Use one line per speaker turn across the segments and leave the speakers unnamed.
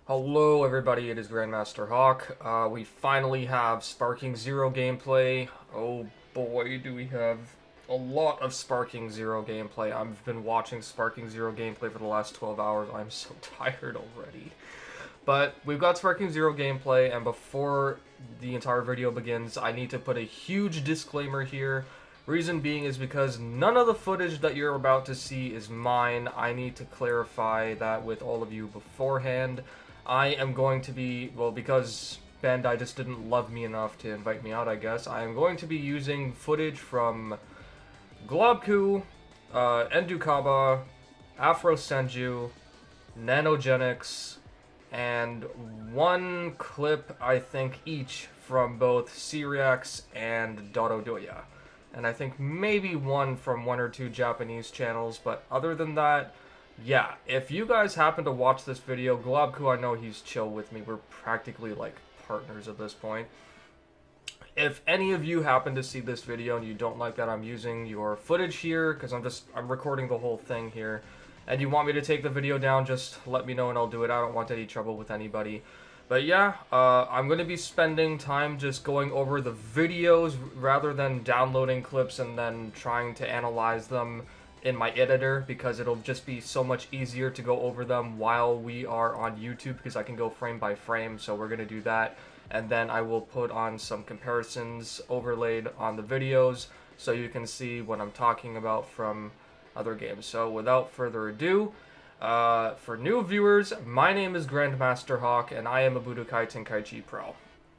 Hello everybody, it is Grandmaster Hawk. We finally have Sparking Zero gameplay. Oh boy, do we have a lot of Sparking Zero gameplay. I've been watching Sparking Zero gameplay for the last 12 hours. I'm so tired already. But we've got Sparking Zero gameplay, and before the entire video begins, I need to put a huge disclaimer here. Reason being is because none of the footage that you're about to see is mine. I need to clarify that with all of you beforehand. I am going to be, well, because Bandai just didn't love me enough to invite me out, I guess, I am going to be using footage from Globku, Ndukauba, AfroSenju, NanoGenix, and one clip, I think, each from both SeeReax and Dotodoya. And I think maybe one from one or two Japanese channels, but other than that, yeah, if you guys happen to watch this video, Globku, I know he's chill with me. We're practically like partners at this point. If any of you happen to see this video and you don't like that I'm using your footage here, because I'm recording the whole thing here, and you want me to take the video down, just let me know and I'll do it. I don't want any trouble with anybody. But yeah, I'm going to be spending time just going over the videos rather than downloading clips and then trying to analyze them in my editor, because it'll just be so much easier to go over them while we are on YouTube, because I can go frame by frame. So we're going to do that, and then I will put on some comparisons overlaid on the videos so you can see what I'm talking about from other games. So without further ado, for new viewers, my name is Grandmaster Hawk, and I am a Budokai Tenkaichi Pro.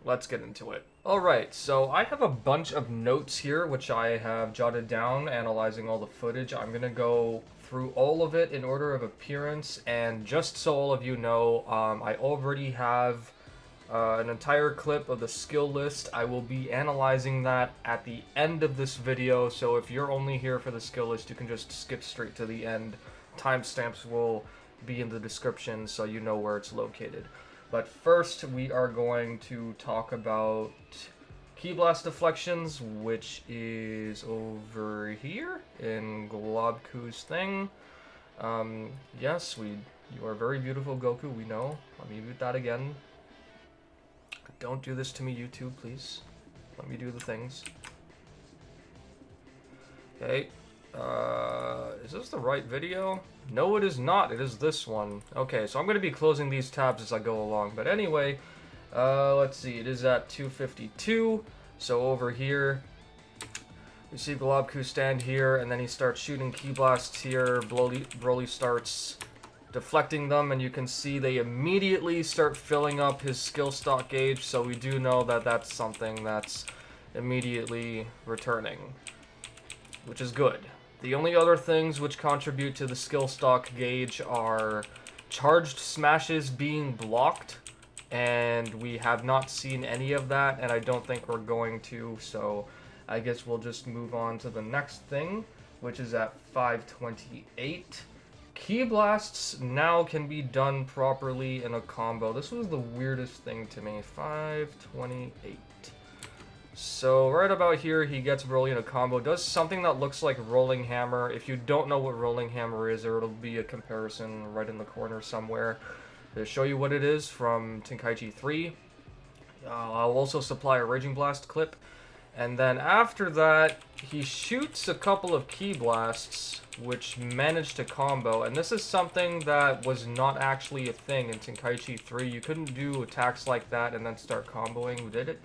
Let's get into it. Alright, so I have a bunch of notes here, which I have jotted down, analyzing all the footage. I'm gonna go through all of it in order of appearance, and just so all of you know, I already have an entire clip of the skill list. I will be analyzing that at the end of this video, so if you're only here for the skill list, you can just skip straight to the end. Timestamps will be in the description so you know where it's located. But first, we are going to talk about Ki Blast deflections, which is over here in Globku's thing. Yes, you are very beautiful, Goku, we know. Let me mute that again. Don't do this to me, YouTube, please. Let me do the things. Okay. Is this the right video? No, it is not. It is this one. Okay, so I'm going to be closing these tabs as I go along. But anyway, let's see. It is at 2:52. So over here, we see Globku stand here, and then he starts shooting Ki Blasts here. Broly starts deflecting them, and you can see they immediately start filling up his skill stock gauge. So we do know that that's something that's immediately returning, which is good. The only other things which contribute to the skill stock gauge are charged smashes being blocked, and we have not seen any of that, and I don't think we're going to, so I guess we'll just move on to the next thing, which is at 5:28. Ki Blasts now can be done properly in a combo. This was the weirdest thing to me. 5:28. So right about here, he gets Broly in a combo, does something that looks like Rolling Hammer. If you don't know what Rolling Hammer is, there will be a comparison right in the corner somewhere to show you what it is from Tenkaichi 3. I'll also supply a Raging Blast clip. And then after that, he shoots a couple of Ki Blasts, which managed to combo. And this is something that was not actually a thing in Tenkaichi 3. You couldn't do attacks like that and then start comboing, did it?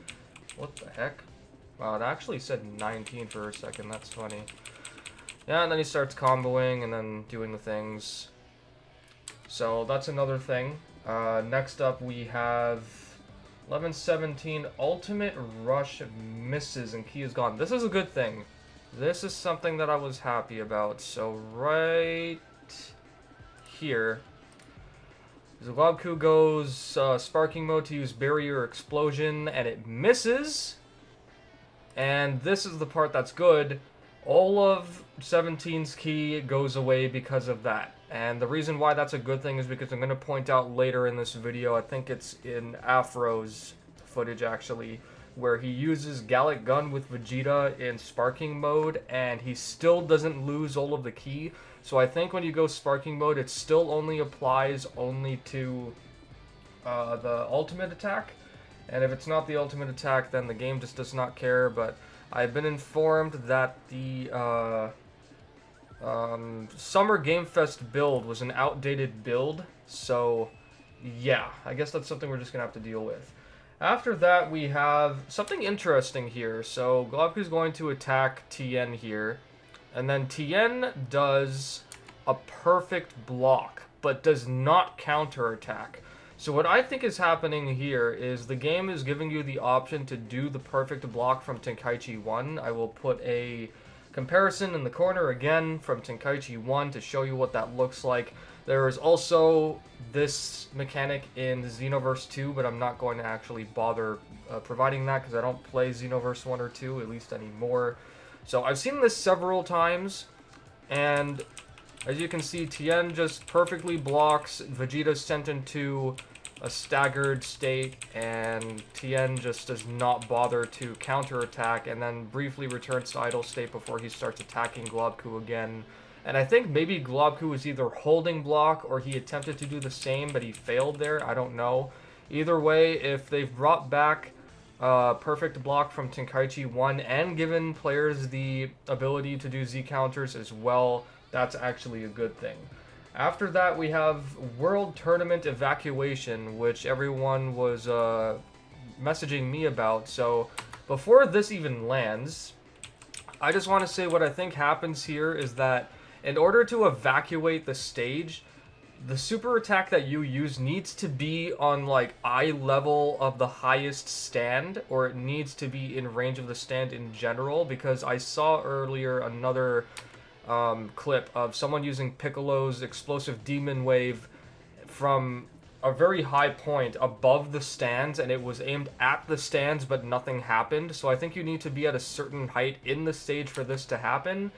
What the heck? Wow, it actually said 19 for a second. That's funny. Yeah, and then he starts comboing and then doing the things. So that's another thing. Next up, we have 11:17. Ultimate Rush misses and Ki is gone. This is a good thing. This is something that I was happy about. So right here, Globku goes Sparking Mode to use Barrier Explosion, and it misses. And this is the part that's good. All of 17's Ki goes away because of that. And the reason why that's a good thing is because I'm going to point out later in this video, I think it's in Afro's footage actually, where he uses Gallic Gun with Vegeta in Sparking Mode, and he still doesn't lose all of the Ki. So I think when you go Sparking Mode, it still only applies only to the ultimate attack. And if it's not the ultimate attack, then the game just does not care. But I've been informed that the Summer Game Fest build was an outdated build. So, yeah, I guess that's something we're just going to have to deal with. After that, we have something interesting here. So, Globku's going to attack Tien here. And then Tien does a perfect block, but does not counterattack. So what I think is happening here is the game is giving you the option to do the perfect block from Tenkaichi 1. I will put a comparison in the corner again from Tenkaichi 1 to show you what that looks like. There is also this mechanic in Xenoverse 2, but I'm not going to actually bother providing that because I don't play Xenoverse 1 or 2, at least anymore. So I've seen this several times, and as you can see, Tien just perfectly blocks. Vegeta's sent into a staggered state, and Tien just does not bother to counterattack, and then briefly returns to idle state before he starts attacking Globku again. And I think maybe Globku was either holding block or he attempted to do the same, but he failed there. I don't know. Either way, if they've brought back perfect block from Tenkaichi 1 and given players the ability to do Z counters as well, that's actually a good thing. After that, we have World Tournament Evacuation, which everyone was messaging me about. So before this even lands, I just want to say what I think happens here is that in order to evacuate the stage, the super attack that you use needs to be on like eye level of the highest stand, or it needs to be in range of the stand in general, because I saw earlier another clip of someone using Piccolo's explosive demon wave from a very high point above the stands, and it was aimed at the stands but nothing happened. So I think you need to be at a certain height in the stage for this to happen,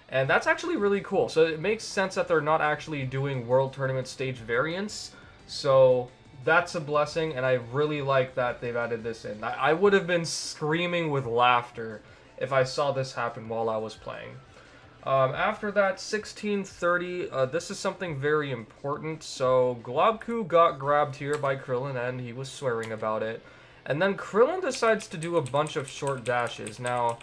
and that's actually really cool. So it makes sense that they're not actually doing World Tournament stage variants, so that's a blessing, and I really like that they've added this in. I would have been screaming with laughter if I saw this happen while I was playing. After that, 1630, this is something very important. So Globku got grabbed here by Krillin, and he was swearing about it. And then Krillin decides to do a bunch of short dashes. Now,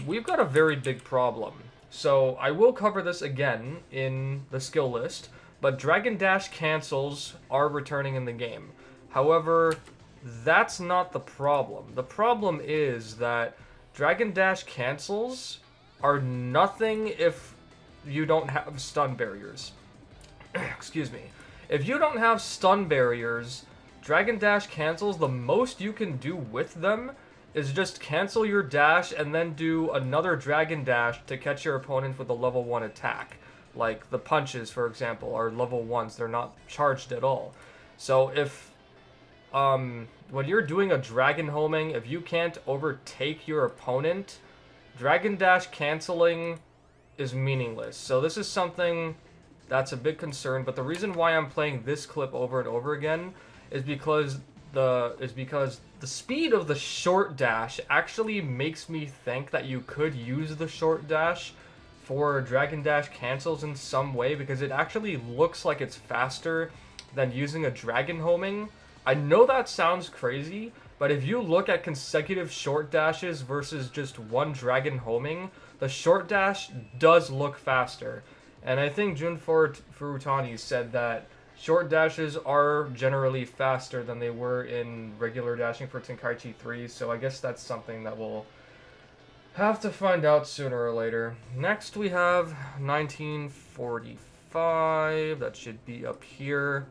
we've got a very big problem. So I will cover this again in the skill list, but Dragon Dash cancels are returning in the game. However, that's not the problem. The problem is that Dragon Dash cancels are nothing if you don't have stun barriers. Excuse me. If you don't have stun barriers, Dragon Dash cancels, the most you can do with them is just cancel your dash and then do another Dragon Dash to catch your opponent with a level 1 attack. Like the punches, for example, are level 1s. They're not charged at all. So if when you're doing a Dragon Homing, if you can't overtake your opponent, Dragon Dash canceling is meaningless. So this is something that's a big concern, but the reason why I'm playing this clip over and over again is because the speed of the short dash actually makes me think that you could use the short dash for Dragon Dash cancels in some way, because it actually looks like it's faster than using a Dragon Homing. I know that sounds crazy, but if you look at consecutive short dashes versus just one Dragon Homing, the short dash does look faster. And I think Jun Furutani said that short dashes are generally faster than they were in regular dashing for Tenkaichi 3, so I guess that's something that we'll have to find out sooner or later. Next we have 1945, that should be up here.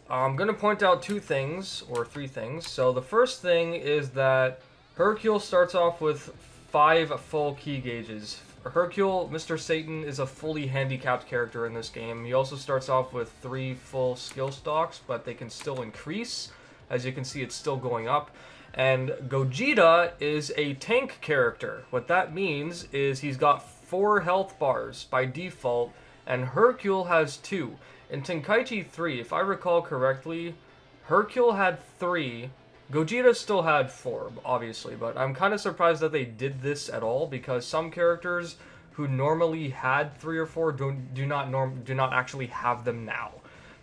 I'm going to point out two things, or three things. So the first thing is that Hercule starts off with 5 full key gauges. Hercule, Mr. Satan, is a fully handicapped character in this game. He also starts off with 3 full skill stocks, but they can still increase. As you can see, it's still going up. And Gogeta is a tank character. What that means is he's got 4 health bars by default, and Hercule has 2. In Tenkaichi 3, if I recall correctly, Hercule had 3, Gogeta still had 4, obviously, but I'm kind of surprised that they did this at all, because some characters who normally had 3 or 4 do not actually have them now.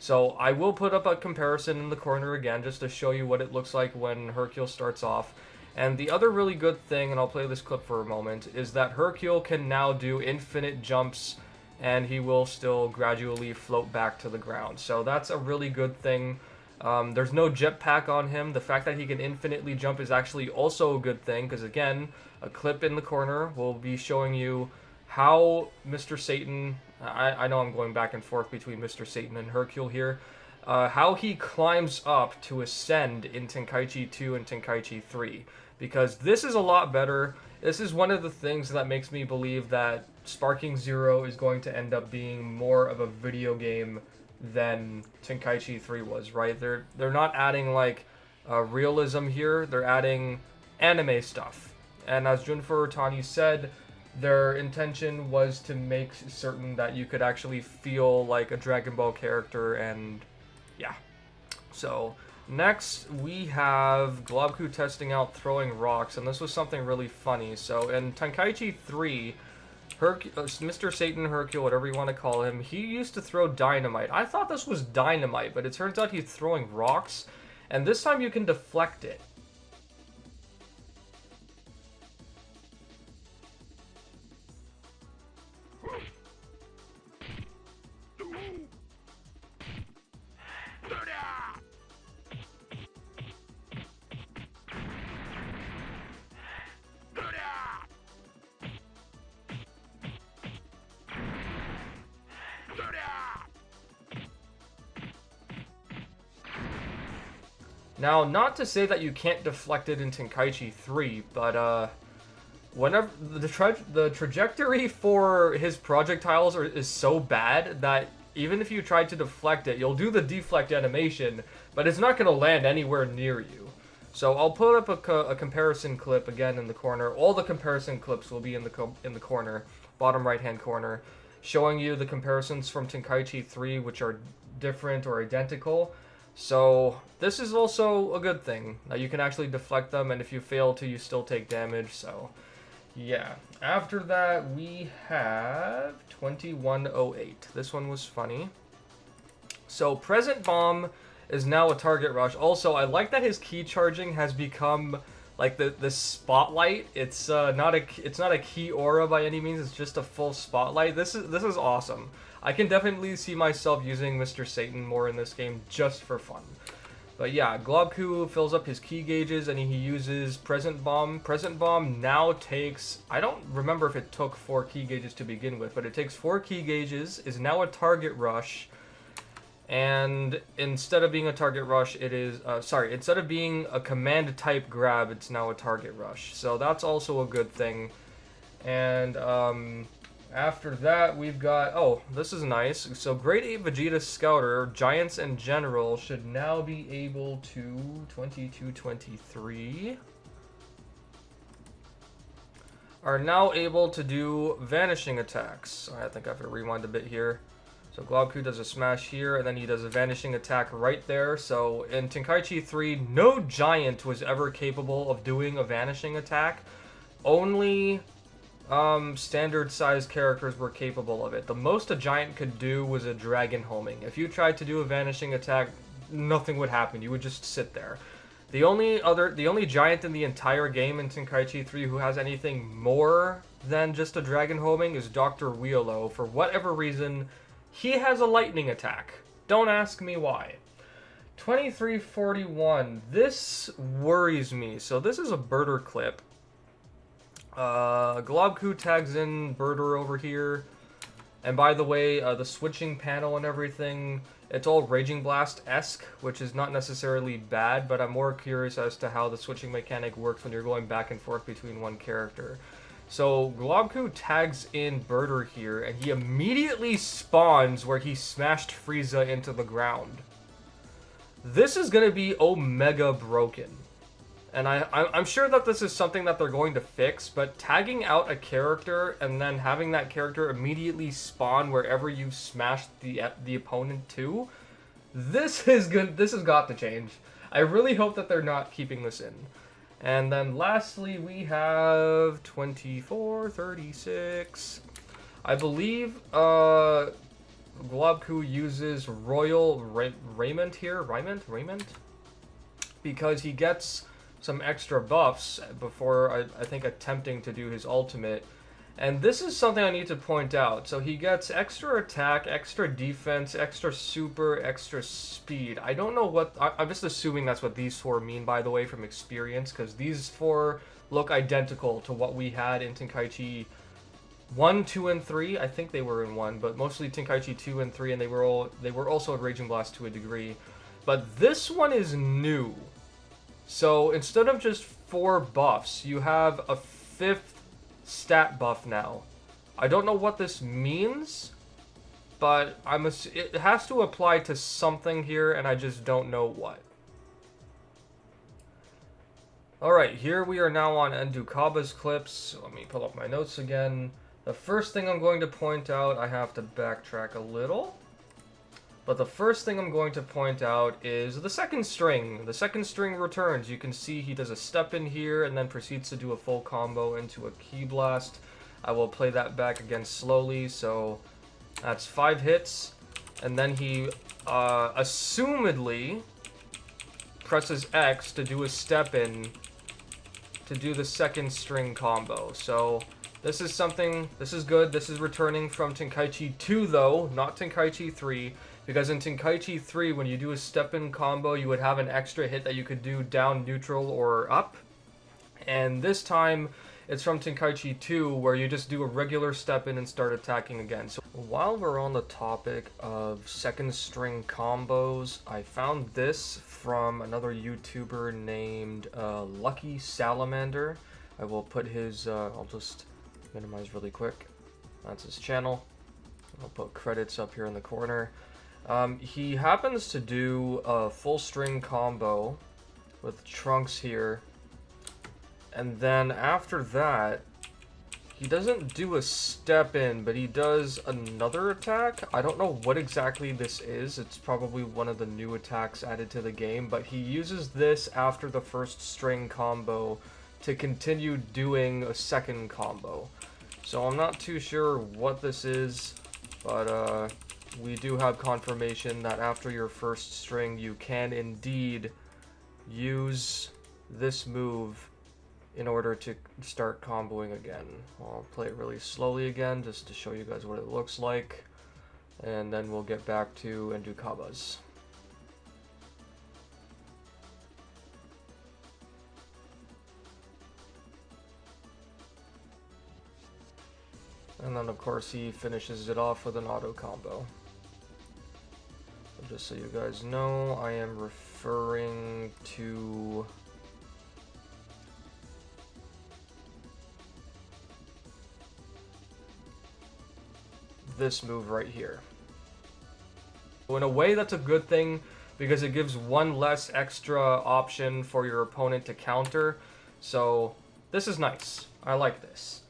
So I will put up a comparison in the corner again just to show you what it looks like when Hercule starts off. And the other really good thing, and I'll play this clip for a moment, is that Hercule can now do infinite jumps and he will still gradually float back to the ground. So that's a really good thing. There's no jetpack on him. The fact that he can infinitely jump is actually also a good thing, because again, a clip in the corner will be showing you how Mr. Satan, I know I'm going back and forth between Mr. Satan and Hercule here, how he climbs up to ascend in Tenkaichi 2 and Tenkaichi 3. Because this is a lot better. This is one of the things that makes me believe that Sparking Zero is going to end up being more of a video game than Tenkaichi 3 was, right? They're not adding like realism here. They're adding anime stuff. And as Junfur Tani said, their intention was to make certain that you could actually feel like a Dragon Ball character, and yeah. So next we have Globku testing out throwing rocks, and this was something really funny. So in Tenkaichi 3, Mr. Satan, Hercule, whatever you want to call him, he used to throw dynamite. I thought this was dynamite, but it turns out he's throwing rocks, and this time you can deflect it. Now, not to say that you can't deflect it in Tenkaichi 3, but whenever the trajectory for his projectiles is so bad that even if you try to deflect it, you'll do the deflect animation, but it's not going to land anywhere near you. So I'll put up a comparison clip again in the corner. All the comparison clips will be in the corner, bottom right-hand corner, showing you the comparisons from Tenkaichi 3, which are different or identical. So this is also a good thing. Now you can actually deflect them, and if you fail to, you still take damage. So yeah. After that, we have 2108. This one was funny. So Present Bomb is now a target rush. Also, I like that his key charging has become like the spotlight. It's not a key aura by any means. It's just a full spotlight. This is awesome. I can definitely see myself using Mr. Satan more in this game just for fun. But yeah, Globku fills up his key gauges and he uses Present Bomb. Present Bomb now takes, I don't remember if it took 4 key gauges to begin with, but it takes 4 key gauges, is now a target rush. And instead of being a target rush, it is, instead of being a command type grab, it's now a target rush. So that's also a good thing. And after that, we've got, oh, this is nice. So Grade 8 Vegeta Scouter, Giants in general, should now be able to, 2223, are now able to do vanishing attacks. I think I have to rewind a bit here. So Globku does a smash here, and then he does a vanishing attack right there. So in Tenkaichi 3, no giant was ever capable of doing a vanishing attack. Only standard sized characters were capable of it. The most a giant could do was a dragon homing. If you tried to do a vanishing attack, nothing would happen. You would just sit there. The only giant in the entire game in Tenkaichi 3 who has anything more than just a dragon homing is Dr. Weolo. For whatever reason, he has a lightning attack. Don't ask me why. 2341. This worries me. So this is a birder clip. Globku tags in birder over here. And by the way, the switching panel and everything, it's all Raging Blast-esque, which is not necessarily bad, but I'm more curious as to how the switching mechanic works when you're going back and forth between one character. So Globku tags in birder here, and he immediately spawns where he smashed Frieza into the ground. This is going to be Omega broken. And I'm sure that this is something that they're going to fix, but tagging out a character and then having that character immediately spawn wherever you've smashed the opponent to, this is good. This has got to change. I really hope that they're not keeping this in. And then lastly, we have 2436. I believe Globku uses Raiment here, Raiment? Because he gets some extra buffs before, I think, attempting to do his ultimate. And this is something I need to point out. So he gets extra attack, extra defense, extra super, extra speed. I don't know what... I'm just assuming that's what these four mean, by the way, from experience, because these four look identical to what we had in Tenkaichi 1, 2, and 3. I think they were in 1, but mostly Tenkaichi 2 and 3, and they were also in Raging Blast to a degree. But this one is new. So instead of just 4 buffs, you have a 5th stat buff now. I don't know what this means, but it has to apply to something here, and I just don't know what. Alright, here we are now on Ndukauba's clips. Let me pull up my notes again. The first thing I'm going to point out, I have to backtrack a little. But the first thing I'm going to point out is the second string. The second string returns. You can see he does a step in here and then proceeds to do a full combo into a Ki Blast. I will play that back again slowly. So that's 5 hits. And then he assumedly presses X to do a step in to do the second string combo. So this is something, this is good. This is returning from Tenkaichi 2 though, not Tenkaichi 3. Because in Tenkaichi 3, when you do a step-in combo, you would have an extra hit that you could do down, neutral, or up. And this time, it's from Tenkaichi 2, where you just do a regular step-in and start attacking again. So while we're on the topic of second-string combos, I found this from another YouTuber named Lucky Salamander. I will put his, I'll just minimize really quick. That's his channel. I'll put credits up here in the corner. He happens to do a full string combo with Trunks here, and then after that, he doesn't do a step in, but he does another attack. I don't know what exactly this is. It's probably one of the new attacks added to the game, but he uses this after the first string combo to continue doing a second combo. So I'm not too sure what this is, but we do have confirmation that after your first string, you can indeed use this move in order to start comboing again. I'll play it really slowly again just to show you guys what it looks like, and then we'll get back to Ndukauba's. And then of course he finishes it off with an auto combo. Just so you guys know, I am referring to this move right here. So in a way, that's a good thing because it gives one less extra option for your opponent to counter. So this is nice. I like this.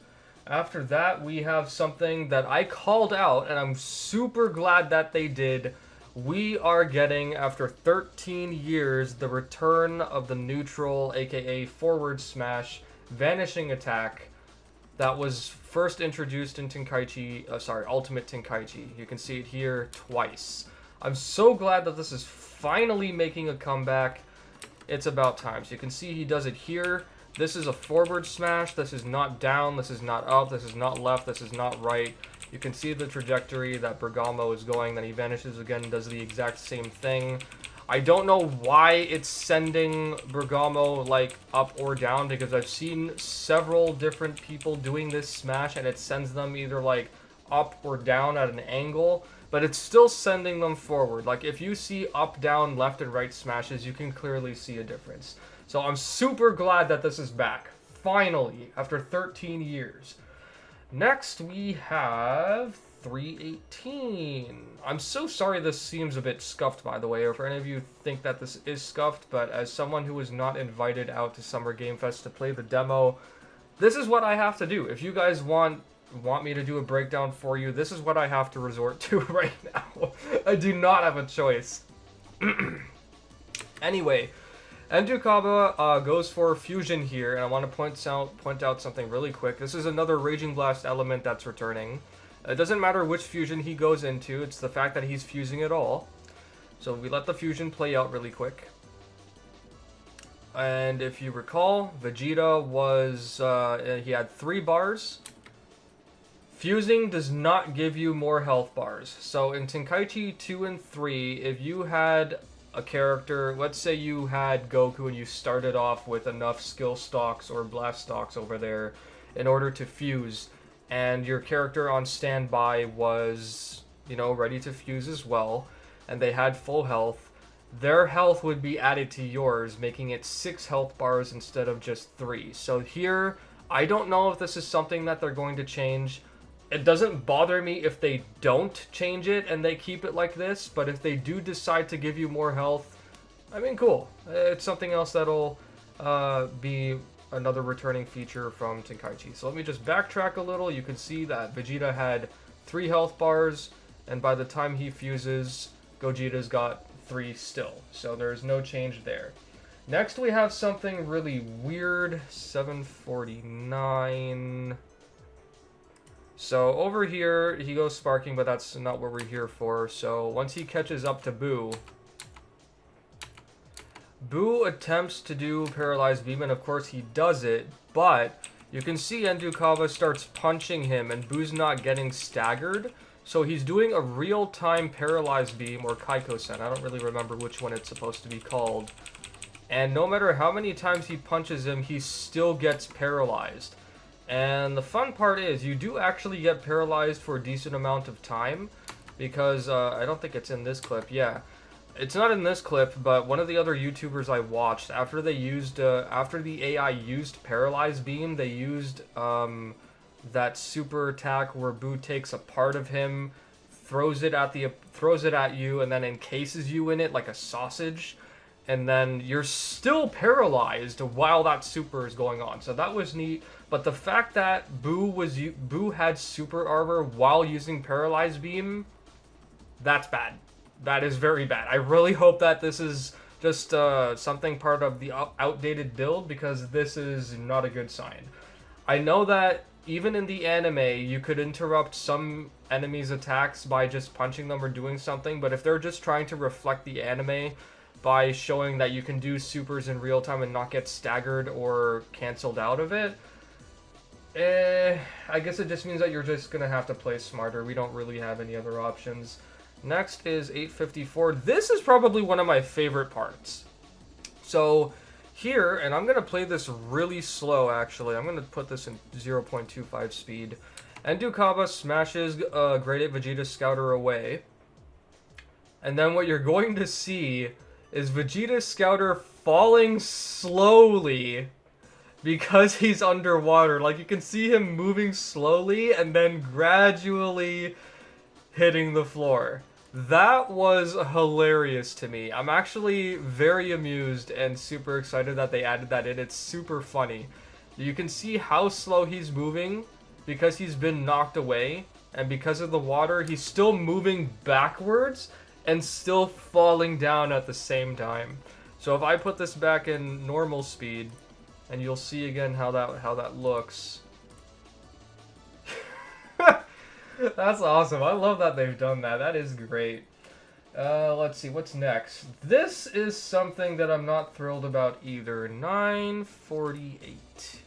After that, we have something that I called out, and I'm super glad that they did. We are getting, after 13 years, the return of the neutral, aka forward smash, vanishing attack that was first introduced in Tenkaichi, Ultimate Tenkaichi. You can see it here twice. I'm so glad that this is finally making a comeback. It's about time. So you can see he does it here. This is a forward smash. This is not down. This is not up. This is not left. This is not right. You can see the trajectory that Bergamo is going. Then he vanishes again and does the exact same thing. I don't know why it's sending Bergamo like up or down, because I've seen several different people doing this smash and it sends them either like up or down at an angle, but it's still sending them forward. Like if you see up, down, left, and right smashes, you can clearly see a difference. So I'm super glad that this is back, finally, after 13 years. Next, we have 318. I'm so sorry this seems a bit scuffed, by the way, or if any of you think that this is scuffed, but as someone who was not invited out to Summer Game Fest to play the demo, this is what I have to do. If you guys want me to do a breakdown for you, this is what I have to resort to right now. I do not have a choice. Anyway, Ndukauba goes for fusion here, and I want to point out something really quick. This is another Raging Blast element that's returning. It doesn't matter which fusion he goes into, it's the fact that he's fusing it all. So we let the fusion play out really quick. And if you recall, Vegeta was, he had 3 bars. Fusing does not give you more health bars. So in Tenkaichi 2 and 3, if you had a character, let's say you had Goku and you started off with enough skill stocks or blast stocks over there in order to fuse, and your character on standby was, you know, ready to fuse as well, and they had full health, their health would be added to yours, making it 6 health bars instead of just 3. So here, I don't know if this is something that they're going to change. It doesn't bother me if they don't change it and they keep it like this, but if they do decide to give you more health, I mean, cool. It's something else that'll be another returning feature from Tenkaichi. So let me just backtrack a little. You can see that Vegeta had 3 health bars, and by the time he fuses, Gogeta's got 3 still. So there's no change there. Next we have something really weird. 749... So over here, he goes sparking, but that's not what we're here for. So once he catches up to Boo, Boo attempts to do Paralyzed Beam, and of course he does it, but you can see Ndukauba starts punching him, and Boo's not getting staggered. So he's doing a real-time Paralyzed Beam, or Kaiko-sen. I don't really remember which one it's supposed to be called. And no matter how many times he punches him, he still gets paralyzed. And the fun part is, you do actually get paralyzed for a decent amount of time, because I don't think it's in this clip. Yeah, it's not in this clip, but one of the other YouTubers I watched, after they used, after the AI used Paralyzed Beam, they used that super attack where Boo takes a part of him, throws it at you, and then encases you in it like a sausage. And then you're still paralyzed while that super is going on. So that was neat. But the fact that Boo had super armor while using Paralyzed Beam, that's bad. That is very bad. I really hope that this is just something part of the outdated build, because this is not a good sign. I know that even in the anime, you could interrupt some enemies' attacks by just punching them or doing something. But if they're just trying to reflect the anime by showing that you can do supers in real time and not get staggered or canceled out of it, I guess it just means that you're just gonna have to play smarter. We don't really have any other options. Next is 854. This is probably one of my favorite parts. So here, and I'm gonna play this really slow actually, I'm gonna put this in 0.25 speed. Ndukauba smashes Grade 8 Vegeta Scouter away. And then what you're going to see is Vegeta's Scouter falling slowly because he's underwater. Like, you can see him moving slowly and then gradually hitting the floor. That was hilarious to me. I'm actually very amused and super excited that they added that in. It's super funny. You can see how slow he's moving because he's been knocked away, and because of the water, he's still moving backwards and still falling down at the same time. So if I put this back in normal speed, and you'll see again how that looks. That's awesome. I love that they've done that. That is great. Let's see, what's next? This is something that I'm not thrilled about either. 948.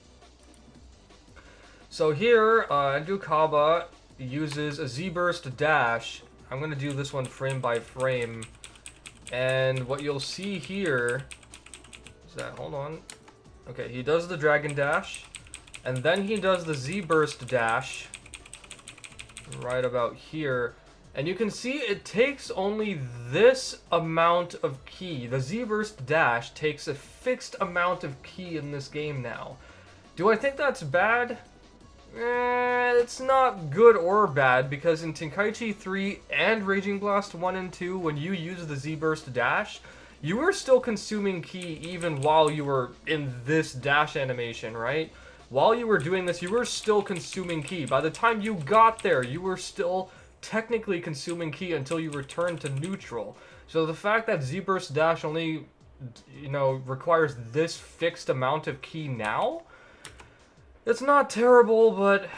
So here, Ndukauba uses a Z-Burst dash. I'm going to do this one frame by frame. And what you'll see here is that, hold on. Okay, he does the Dragon Dash. And then he does the Z-Burst dash. Right about here. And you can see it takes only this amount of ki. The Z-Burst dash takes a fixed amount of ki in this game now. Do I think that's bad? It's not good or bad, because in Tenkaichi 3 and Raging Blast 1 and 2, when you use the Z-Burst dash, you were still consuming ki even while you were in this dash animation, right? While you were doing this, you were still consuming ki. By the time you got there, you were still technically consuming ki until you returned to neutral. So the fact that Z-Burst dash only, you know, requires this fixed amount of ki now, it's not terrible, but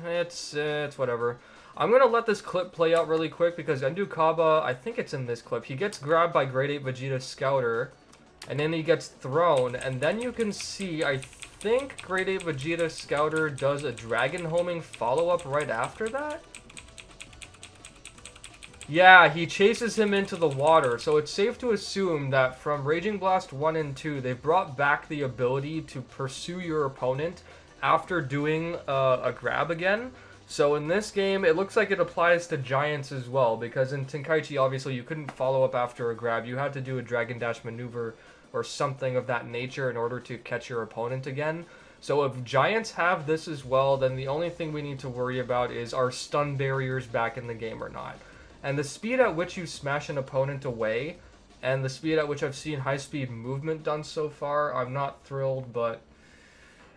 it's whatever. I'm going to let this clip play out really quick because Ndukauba, I think it's in this clip, he gets grabbed by Grade 8 Vegeta Scouter, and then he gets thrown, and then you can see, I think Grade 8 Vegeta Scouter does a Dragon Homing follow-up right after that? Yeah, he chases him into the water, so it's safe to assume that from Raging Blast 1 and 2, they've brought back the ability to pursue your opponent after doing a grab again. So in this game, it looks like it applies to Giants as well, because in Tenkaichi, obviously, you couldn't follow up after a grab. You had to do a Dragon Dash maneuver or something of that nature in order to catch your opponent again. So if Giants have this as well, then the only thing we need to worry about is are stun barriers back in the game or not. And the speed at which you smash an opponent away, and the speed at which I've seen high-speed movement done so far, I'm not thrilled, but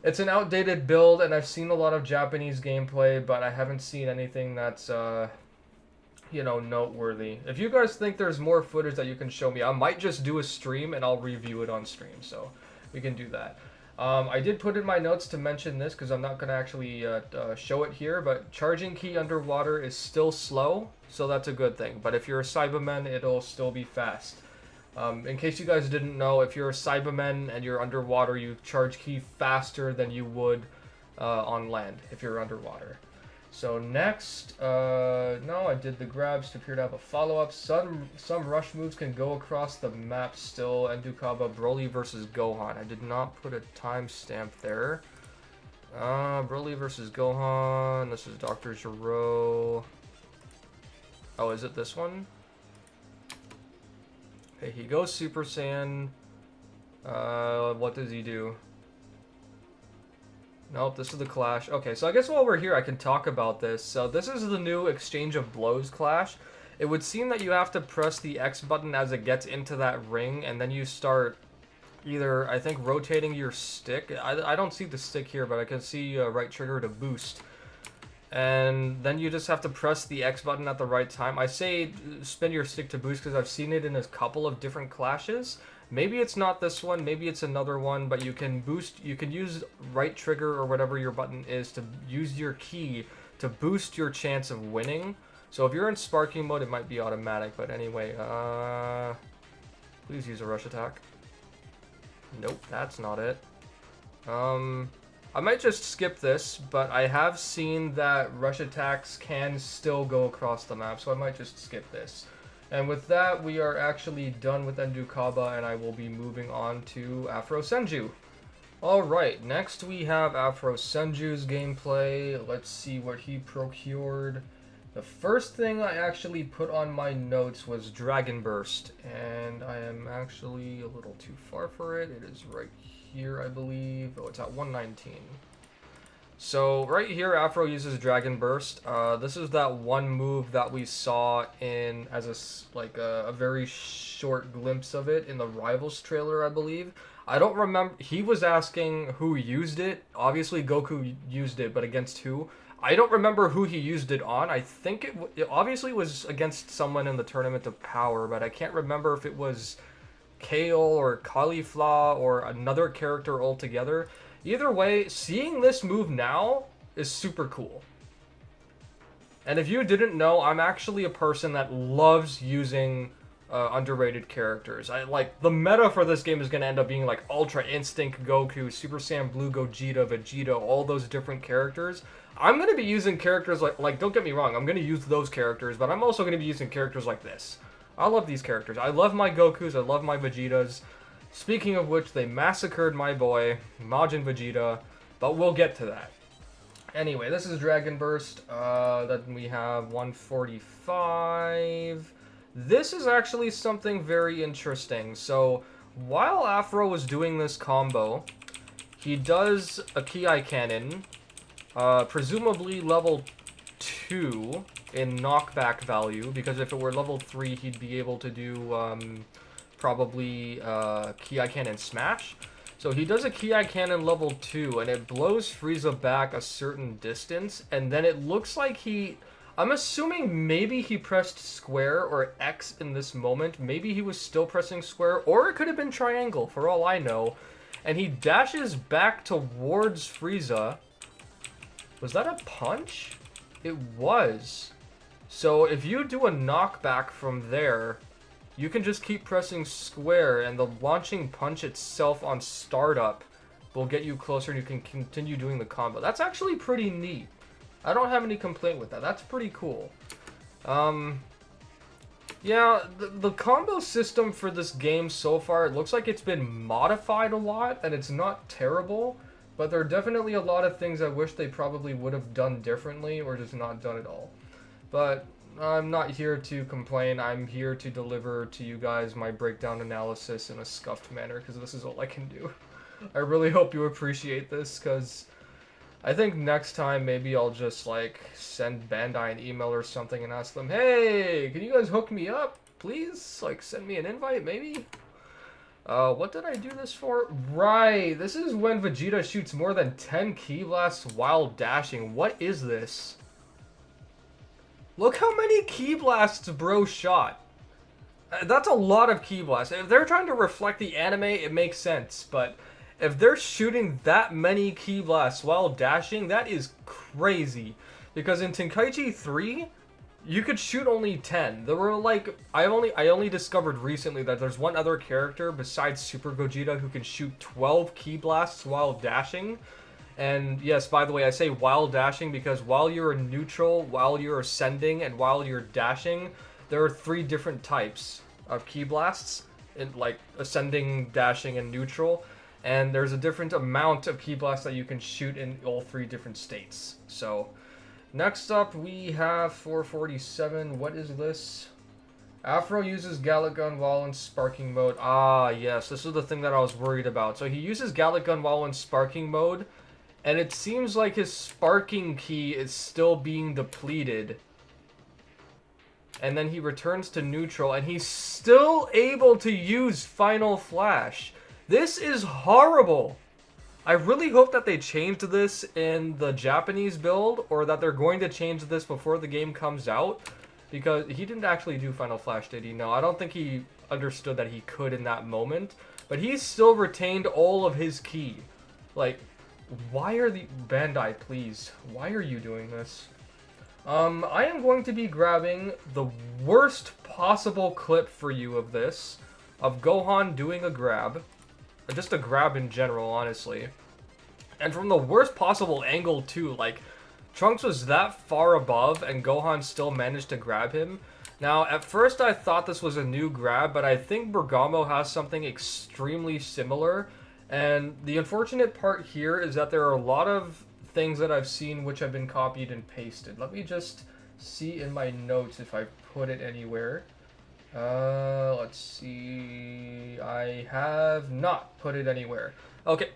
it's an outdated build, and I've seen a lot of Japanese gameplay, but I haven't seen anything that's, you know, noteworthy. If you guys think there's more footage that you can show me, I might just do a stream, and I'll review it on stream, so we can do that. I did put in my notes to mention this, because I'm not going to actually show it here, but charging ki underwater is still slow, so that's a good thing. But if you're a Cyberman, it'll still be fast. In case you guys didn't know, if you're a Cyberman and you're underwater, you charge ki faster than you would on land if you're underwater. So next, no, I did the grabs to appear to have a follow-up. Some rush moves can go across the map still. Ndukauba, Broly versus Gohan. I did not put a timestamp there. Broly versus Gohan. This is Dr. Gero. Oh, is it this one? Okay, he goes Super Saiyan. What does he do? Nope, this is the clash. Okay, so I guess while we're here, I can talk about this. So this is the new Exchange of Blows clash. It would seem that you have to press the X button as it gets into that ring, and then you start either, I think, rotating your stick. I don't see the stick here, but I can see right trigger to boost. And then you just have to press the X button at the right time. I say spin your stick to boost because I've seen it in a couple of different clashes. Maybe it's not this one, maybe it's another one, but you can boost, you can use right trigger or whatever your button is to use your key to boost your chance of winning. So if you're in sparking mode, it might be automatic, but anyway, please use a rush attack. Nope, that's not it. I might just skip this, but I have seen that rush attacks can still go across the map, so I might just skip this. And with that, we are actually done with Ndukauba, and I will be moving on to AfroSenju. Alright, next we have AfroSenju's gameplay. Let's see what he procured. The first thing I actually put on my notes was Dragon Burst, and I am actually a little too far for it. It is right here, I believe. Oh, it's at 119. So right here, Afro uses Dragon Burst. This is that one move that we saw in as a very short glimpse of it in the Rivals trailer, I believe. I don't remember. He was asking who used it. Obviously, Goku used it, but against who? I don't remember who he used it on. I think it obviously was against someone in the Tournament of Power, but I can't remember if it was Kale or Caulifla or another character altogether. Either way, seeing this move now is super cool. And if you didn't know, I'm actually a person that loves using underrated characters. The meta for this game is going to end up being like Ultra Instinct Goku, Super Saiyan Blue Gogeta, Vegeta, all those different characters. I'm going to be using characters like don't get me wrong, I'm going to use those characters, but I'm also going to be using characters like this. I love these characters. I love my Gokus, I love my Vegetas. Speaking of which, they massacred my boy, Majin Vegeta, but we'll get to that. Anyway, this is Dragon Burst. Then we have 145. This is actually something very interesting. So, while Afro was doing this combo, he does a Ki Cannon, presumably level 2 in knockback value, because if it were level 3, he'd be able to do probably Ki Cannon Smash. So he does a Ki Cannon level 2, and it blows Frieza back a certain distance, and then it looks like I'm assuming maybe he pressed square or X in this moment. Maybe he was still pressing square, or it could have been triangle, for all I know. And he dashes back towards Frieza. Was that a punch? It was. So if you do a knockback from there, you can just keep pressing square, and the launching punch itself on startup will get you closer, and you can continue doing the combo. That's actually pretty neat. I don't have any complaint with that. That's pretty cool. Yeah, the combo system for this game so far, it looks like it's been modified a lot, and it's not terrible, but there are definitely a lot of things I wish they probably would have done differently, or just not done at all. But I'm not here to complain. I'm here to deliver to you guys my breakdown analysis in a scuffed manner, because this is all I can do. I really hope you appreciate this, because I think next time maybe I'll just like send Bandai an email or something and ask them, hey, can you guys hook me up, please? Like, send me an invite, maybe? What did I do this for? Right, this is when Vegeta shoots more than 10 ki blasts while dashing. What is this? Look how many ki blasts bro shot. That's a lot of ki blasts. If they're trying to reflect the anime, it makes sense, but if they're shooting that many ki blasts while dashing, that is crazy. Because in Tenkaichi 3, you could shoot only 10. There were like, I only discovered recently that there's one other character besides Super Gogeta who can shoot 12 ki blasts while dashing. And yes, by the way, I say while dashing because while you're in neutral, while you're ascending, and while you're dashing, there are 3 different types of ki blasts, in like ascending, dashing, and neutral. And there's a different amount of ki blasts that you can shoot in all 3 different states. So, next up we have 447. What is this? Afro uses Gallic Gun while in sparking mode. Ah, yes, this is the thing that I was worried about. So he uses Gallic Gun while in sparking mode, and it seems like his sparking ki is still being depleted. And then he returns to neutral, and he's still able to use Final Flash. This is horrible. I really hope that they changed this in the Japanese build, or that they're going to change this before the game comes out, because he didn't actually do Final Flash, did he? No, I don't think he understood that he could in that moment, but he still retained all of his ki. Like, why are the... Bandai, please. Why are you doing this? I am going to be grabbing the worst possible clip for you of this, of Gohan doing a grab. Just a grab in general, honestly. And from the worst possible angle, too. Like, Trunks was that far above, and Gohan still managed to grab him. Now, at first I thought this was a new grab, but I think Bergamo has something extremely similar. And the unfortunate part here is that there are a lot of things that I've seen which have been copied and pasted. Let me just see in my notes if I put it anywhere. Let's see. I have not put it anywhere. Okay.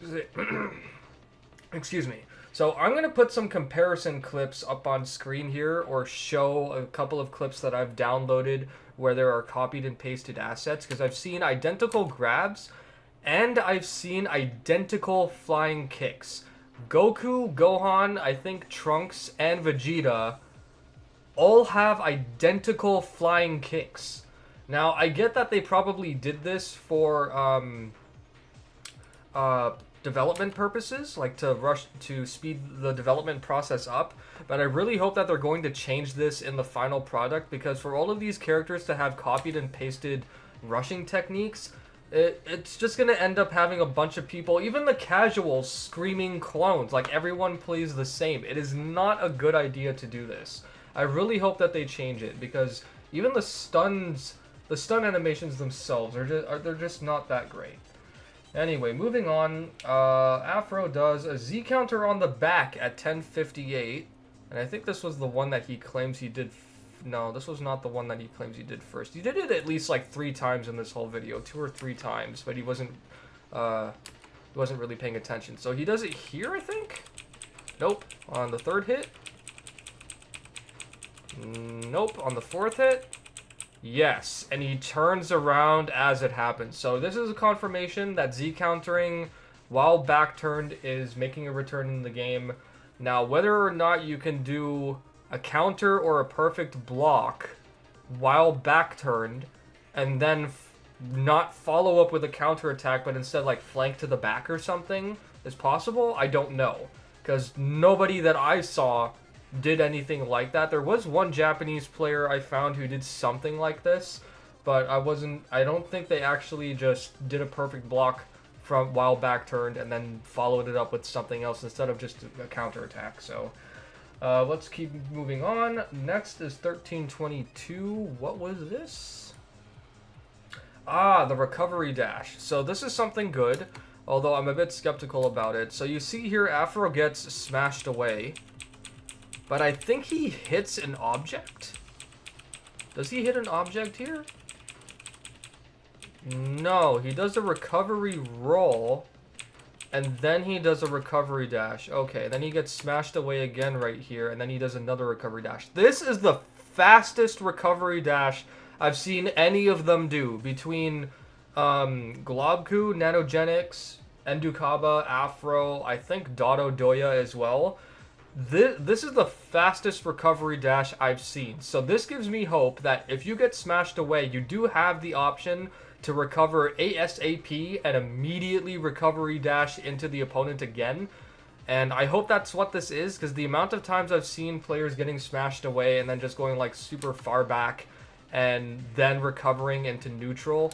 Excuse me. So I'm going to put some comparison clips up on screen here, or show a couple of clips that I've downloaded where there are copied and pasted assets, because I've seen identical grabs and I've seen identical flying kicks. Goku, Gohan, I think Trunks, and Vegeta all have identical flying kicks. Now, I get that they probably did this for development purposes, like to speed the development process up, but I really hope that they're going to change this in the final product, because for all of these characters to have copied and pasted rushing techniques, it's just going to end up having a bunch of people, even the casuals, screaming clones, like everyone plays the same. It is not a good idea to do this. I really hope that they change it, because even the stun animations themselves they're just not that great. Anyway, moving on. Afro does a Z counter on the back at 1058, and I think this was the one that he claims he did. No, this was not the one that he claims he did first. He did it at least like 3 times in this whole video, 2 or 3 times, but he wasn't really paying attention. So he does it here, I think. Nope. On the 3rd hit. Nope. On the 4th hit. Yes, and he turns around as it happens. So this is a confirmation that Z countering while back turned is making a return in the game. Now, whether or not you can do a counter or a perfect block while back turned and then not follow up with a counter attack, but instead like flank to the back or something is possible, I don't know. Because nobody that I saw did anything like that. There was one Japanese player I found who did something like this, but I don't think they actually just did a perfect block from while back turned and then followed it up with something else instead of just a counterattack. So let's keep moving on. Next is 1322. What was this? Ah, the recovery dash. So this is something good, although I'm a bit skeptical about it. So you see here, Afro gets smashed away, but I think he hits an object. Does he hit an object here? No, he does a recovery roll, and then he does a recovery dash. Okay, then he gets smashed away again right here, and then he does another recovery dash. This is the fastest recovery dash I've seen any of them do, between Globku, NanoGenix, Ndukauba, Afro, I think Dotodoya as well. This is the fastest recovery dash I've seen. So this gives me hope that if you get smashed away, you do have the option to recover ASAP and immediately recovery dash into the opponent again. And I hope that's what this is, because the amount of times I've seen players getting smashed away and then just going like super far back and then recovering into neutral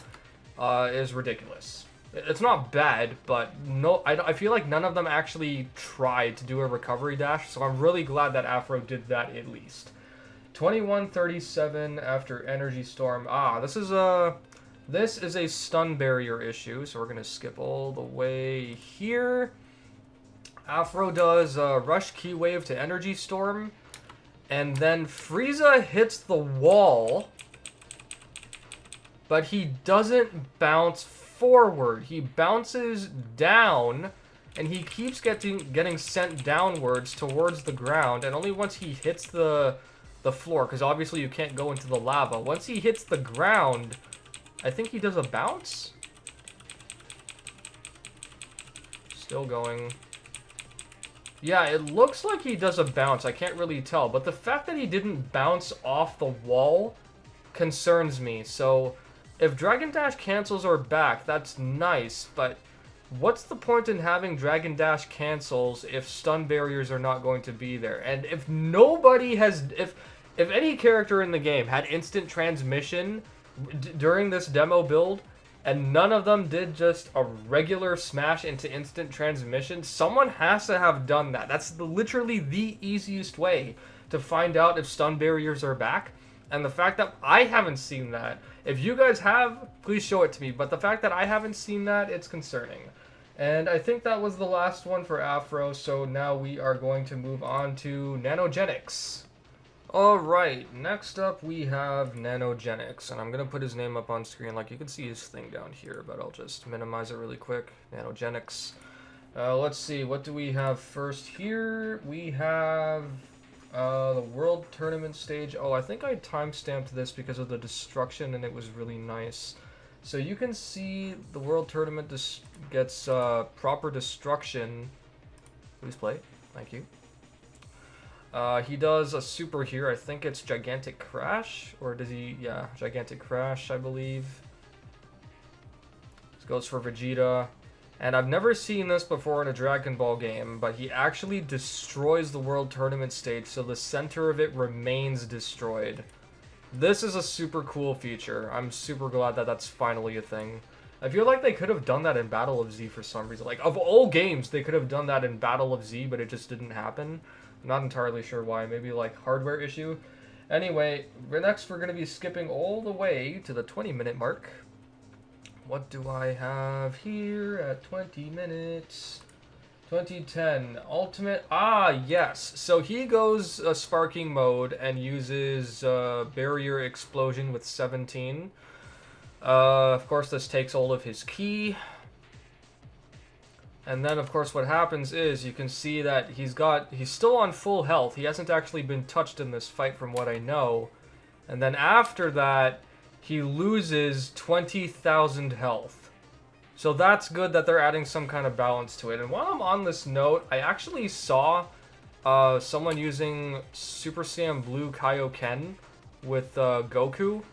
is ridiculous. It's not bad, but no, I feel like none of them actually tried to do a recovery dash, so I'm really glad that Afro did that at least. 2137 after Energy Storm. Ah, this is a stun barrier issue, so we're going to skip all the way here. Afro does Rush Key Wave to Energy Storm, and then Frieza hits the wall, but he doesn't bounce forward. He bounces down, and he keeps getting sent downwards towards the ground, and only once he hits the floor, because obviously you can't go into the lava. Once he hits the ground, I think he does a bounce. Still going. Yeah, it looks like he does a bounce. I can't really tell, but the fact that he didn't bounce off the wall concerns me. So if Dragon Dash cancels are back, that's nice, but what's the point in having Dragon Dash cancels if stun barriers are not going to be there? And if nobody has, if any character in the game had instant transmission during this demo build, and none of them did just a regular smash into instant transmission, someone has to have done that. That's literally the easiest way to find out if stun barriers are back. And the fact that I haven't seen that, if you guys have, please show it to me. But the fact that I haven't seen that, it's concerning. And I think that was the last one for Afro, so now we are going to move on to NanoGenix. Alright, next up we have NanoGenix, and I'm going to put his name up on screen. Like, you can see his thing down here, but I'll just minimize it really quick. NanoGenix. Let's see, what do we have first here? We have the World Tournament stage. Oh, I think I timestamped this because of the destruction, and it was really nice. So you can see the World Tournament gets proper destruction. Please play. Thank you. He does a super here. I think it's Gigantic Crash, or does he? Yeah, Gigantic Crash, I believe. This goes for Vegeta. And I've never seen this before in a Dragon Ball game, but he actually destroys the World Tournament stage, so the center of it remains destroyed. This is a super cool feature. I'm super glad that that's finally a thing. I feel like they could have done that in Battle of Z for some reason. Like, of all games, they could have done that in Battle of Z, but it just didn't happen. I'm not entirely sure why. Maybe, like, hardware issue. Anyway, next we're going to be skipping all the way to the 20-minute mark. What do I have here at 20 minutes? 2010. Ultimate. Ah, yes. So he goes sparking mode and uses barrier explosion with 17. Of course, this takes all of his ki. And then, of course, what happens is you can see that he's still on full health. He hasn't actually been touched in this fight from what I know. And then after that, he loses 20,000 health. So that's good that they're adding some kind of balance to it. And while I'm on this note, I actually saw someone using Super Saiyan Blue Kaioken with Goku.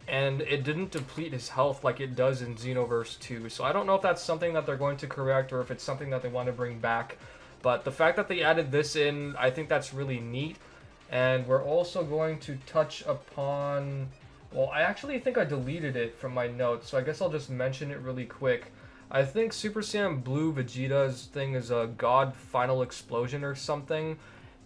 And it didn't deplete his health like it does in Xenoverse 2. So I don't know if that's something that they're going to correct or if it's something that they want to bring back. But the fact that they added this in, I think that's really neat. And we're also going to touch upon... Well, I actually think I deleted it from my notes, so I guess I'll just mention it really quick. I think Super Saiyan Blue Vegeta's thing is a God Final Explosion or something.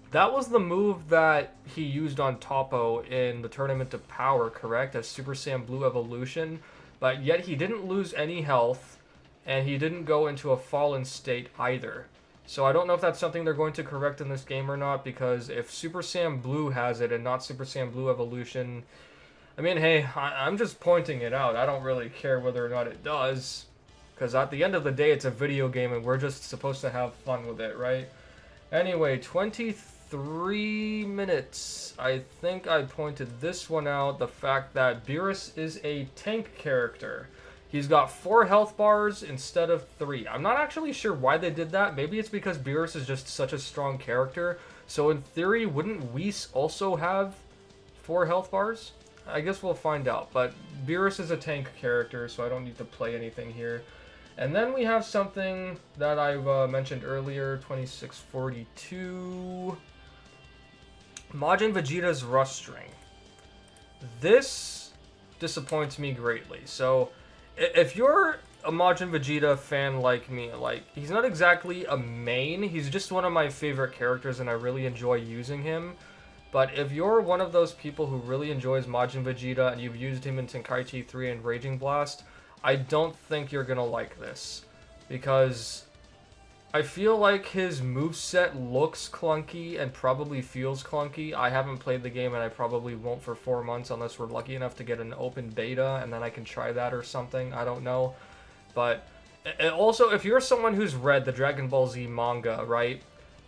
That was the move that he used on Toppo in the Tournament of Power, correct? As Super Saiyan Blue Evolution. But yet he didn't lose any health, and he didn't go into a fallen state either. So I don't know if that's something they're going to correct in this game or not, because if Super Saiyan Blue has it and not Super Saiyan Blue Evolution... I mean, hey, I'm just pointing it out. I don't really care whether or not it does. Because at the end of the day, it's a video game and we're just supposed to have fun with it, right? Anyway, 23 minutes. I think I pointed this one out. The fact that Beerus is a tank character. He's got 4 health bars instead of 3. I'm not actually sure why they did that. Maybe it's because Beerus is just such a strong character. So in theory, wouldn't Whis also have 4 health bars? I guess we'll find out, but Beerus is a tank character, so I don't need to play anything here. And then we have something that I mentioned earlier, 2642. Majin Vegeta's Rust String. This disappoints me greatly. So, if you're a Majin Vegeta fan like me, like, he's not exactly a main, he's just one of my favorite characters and I really enjoy using him. But if you're one of those people who really enjoys Majin Vegeta and you've used him in Tenkaichi 3 and Raging Blast, I don't think you're gonna like this. Because I feel like his moveset looks clunky and probably feels clunky. I haven't played the game and I probably won't for 4 months unless we're lucky enough to get an open beta and then I can try that or something. I don't know. But also, if you're someone who's read the Dragon Ball Z manga, right?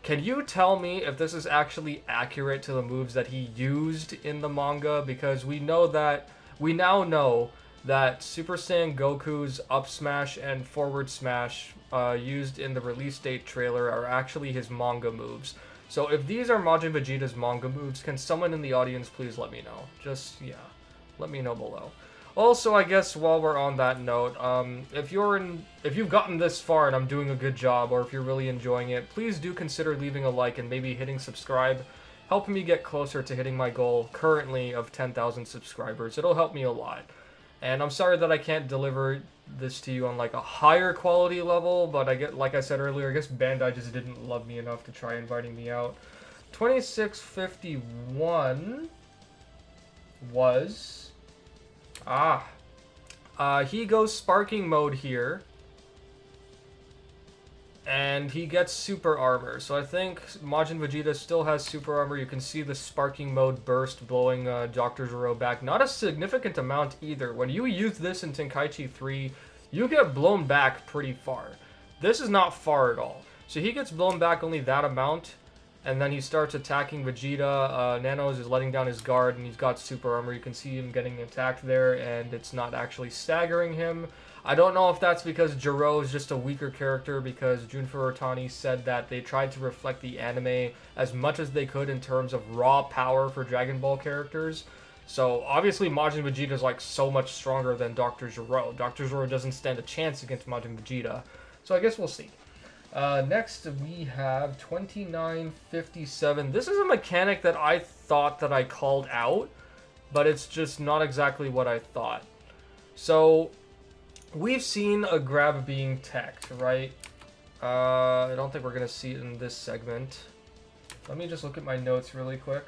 Can you tell me if this is actually accurate to the moves that he used in the manga? Because we now know that Super Saiyan Goku's up smash and forward smash used in the release date trailer are actually his manga moves. So if these are Majin Vegeta's manga moves, can someone in the audience please let me know? Just, yeah, let me know below. Also, I guess while we're on that note, if you've gotten this far and I'm doing a good job, or if you're really enjoying it, please do consider leaving a like and maybe hitting subscribe, helping me get closer to hitting my goal currently of 10,000 subscribers. It'll help me a lot. And I'm sorry that I can't deliver this to you on like a higher quality level, but like I said earlier, I guess Bandai just didn't love me enough to try inviting me out. 2651 was... he goes sparking mode here. And he gets super armor. So I think Majin Vegeta still has super armor. You can see the sparking mode burst blowing Dr. Gero back. Not a significant amount either. When you use this in Tenkaichi 3, you get blown back pretty far. This is not far at all. So he gets blown back only that amount. And then he starts attacking Vegeta. Nanos is letting down his guard and he's got super armor. You can see him getting attacked there and it's not actually staggering him. I don't know if that's because Gero is just a weaker character, because Junfuro Otani said that they tried to reflect the anime as much as they could in terms of raw power for Dragon Ball characters. So obviously Majin Vegeta is like so much stronger than Dr. Gero. Dr. Gero doesn't stand a chance against Majin Vegeta. So I guess we'll see. Next we have 2957. This is a mechanic that I thought that I called out, but it's just not exactly what I thought. So we've seen a grab being teched, right? I don't think we're going to see it in this segment. Let me just look at my notes really quick.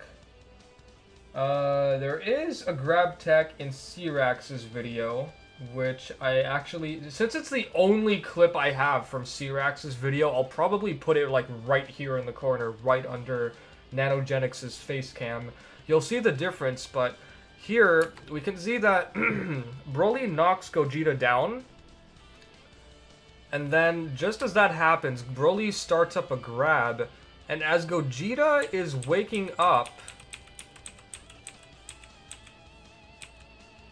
There is a grab tech in SeeReax's video, which I actually, since it's the only clip I have from SeeReax's video, I'll probably put it like right here in the corner, right under NanoGenix's face cam. You'll see the difference, but here we can see that Broly knocks Gogeta down, and then just as that happens, Broly starts up a grab, and as Gogeta is waking up,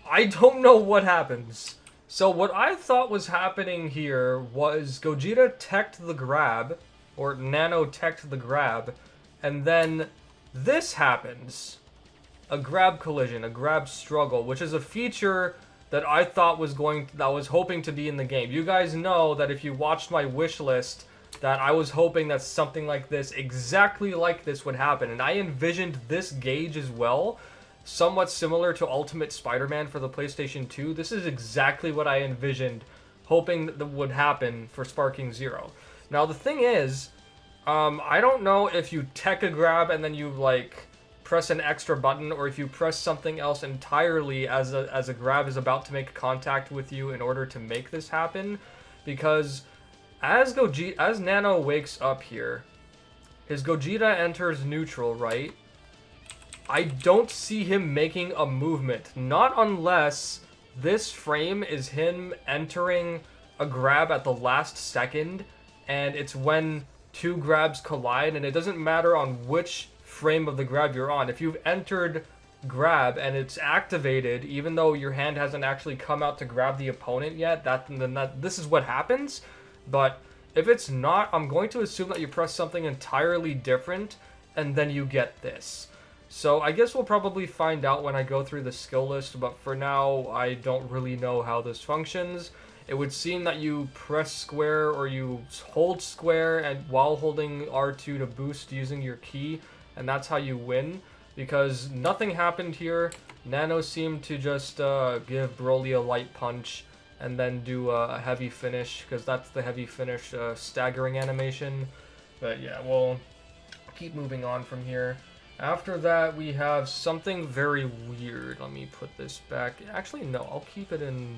I don't know what happens. So what I thought was happening here was Gogeta teched the grab, or Nano teched the grab, and then this happens. A grab collision, a grab struggle, which is a feature that I thought was hoping to be in the game. You guys know that if you watched my wish list, that I was hoping that something like this, exactly like this, would happen. And I envisioned this gauge as well, somewhat similar to Ultimate Spider-Man for the PlayStation 2. This is exactly what I envisioned, hoping that would happen for Sparking Zero. Now, the thing is, I don't know if you tech a grab and then you, like, press an extra button, or if you press something else entirely as a grab is about to make contact with you in order to make this happen. Because as Nano wakes up here, his Gogeta enters neutral, right? I don't see him making a movement. Not unless this frame is him entering a grab at the last second, and it's when two grabs collide, and it doesn't matter on which frame of the grab you're on. If you've entered grab and it's activated, even though your hand hasn't actually come out to grab the opponent yet, this is what happens. But if it's not, I'm going to assume that you press something entirely different, and then you get this. So I guess we'll probably find out when I go through the skill list, but for now, I don't really know how this functions. It would seem that you press square or you hold square and while holding R2 to boost using your key, and that's how you win. Because nothing happened here. Nano seemed to just give Broly a light punch and then do a heavy finish, because that's the heavy finish staggering animation. But yeah, we'll keep moving on from here. After that, we have something very weird. Let me put this back. Actually, no, I'll keep it in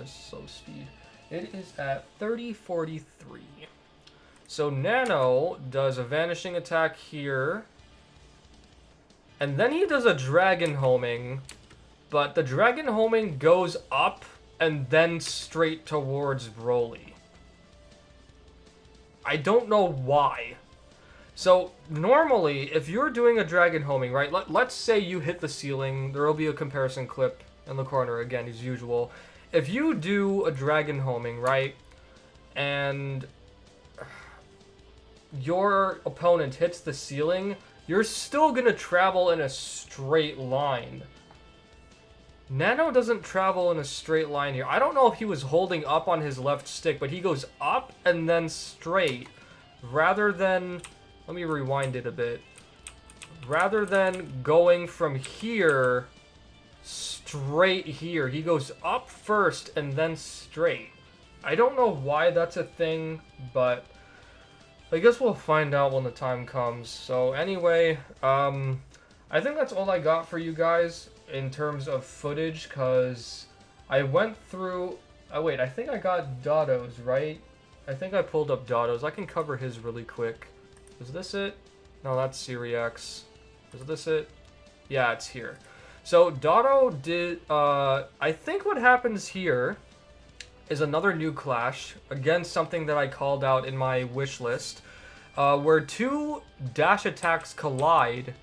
slow speed. It is at 3043. So Nano does a vanishing attack here. And then he does a dragon homing. But the dragon homing goes up and then straight towards Broly. I don't know why. So, normally, if you're doing a dragon homing, right, let's say you hit the ceiling, there will be a comparison clip in the corner, again, as usual. If you do a dragon homing, right, and your opponent hits the ceiling, you're still going to travel in a straight line. Nano doesn't travel in a straight line here. I don't know if he was holding up on his left stick, but he goes up and then straight, rather than... Let me rewind it a bit. Rather than going from here straight here, he goes up first and then straight. I don't know why that's a thing, but I guess we'll find out when the time comes. So anyway, I think that's all I got for you guys in terms of footage, because I went through... Oh wait, I think I got Doto's, right? I think I pulled up Doto's. I can cover his really quick. Is this it? No, that's SeeReax. Is this it? Yeah, it's here. So, Doto did... I think what happens here is another new clash. Again, something that I called out in my wish list. Where two dash attacks collide.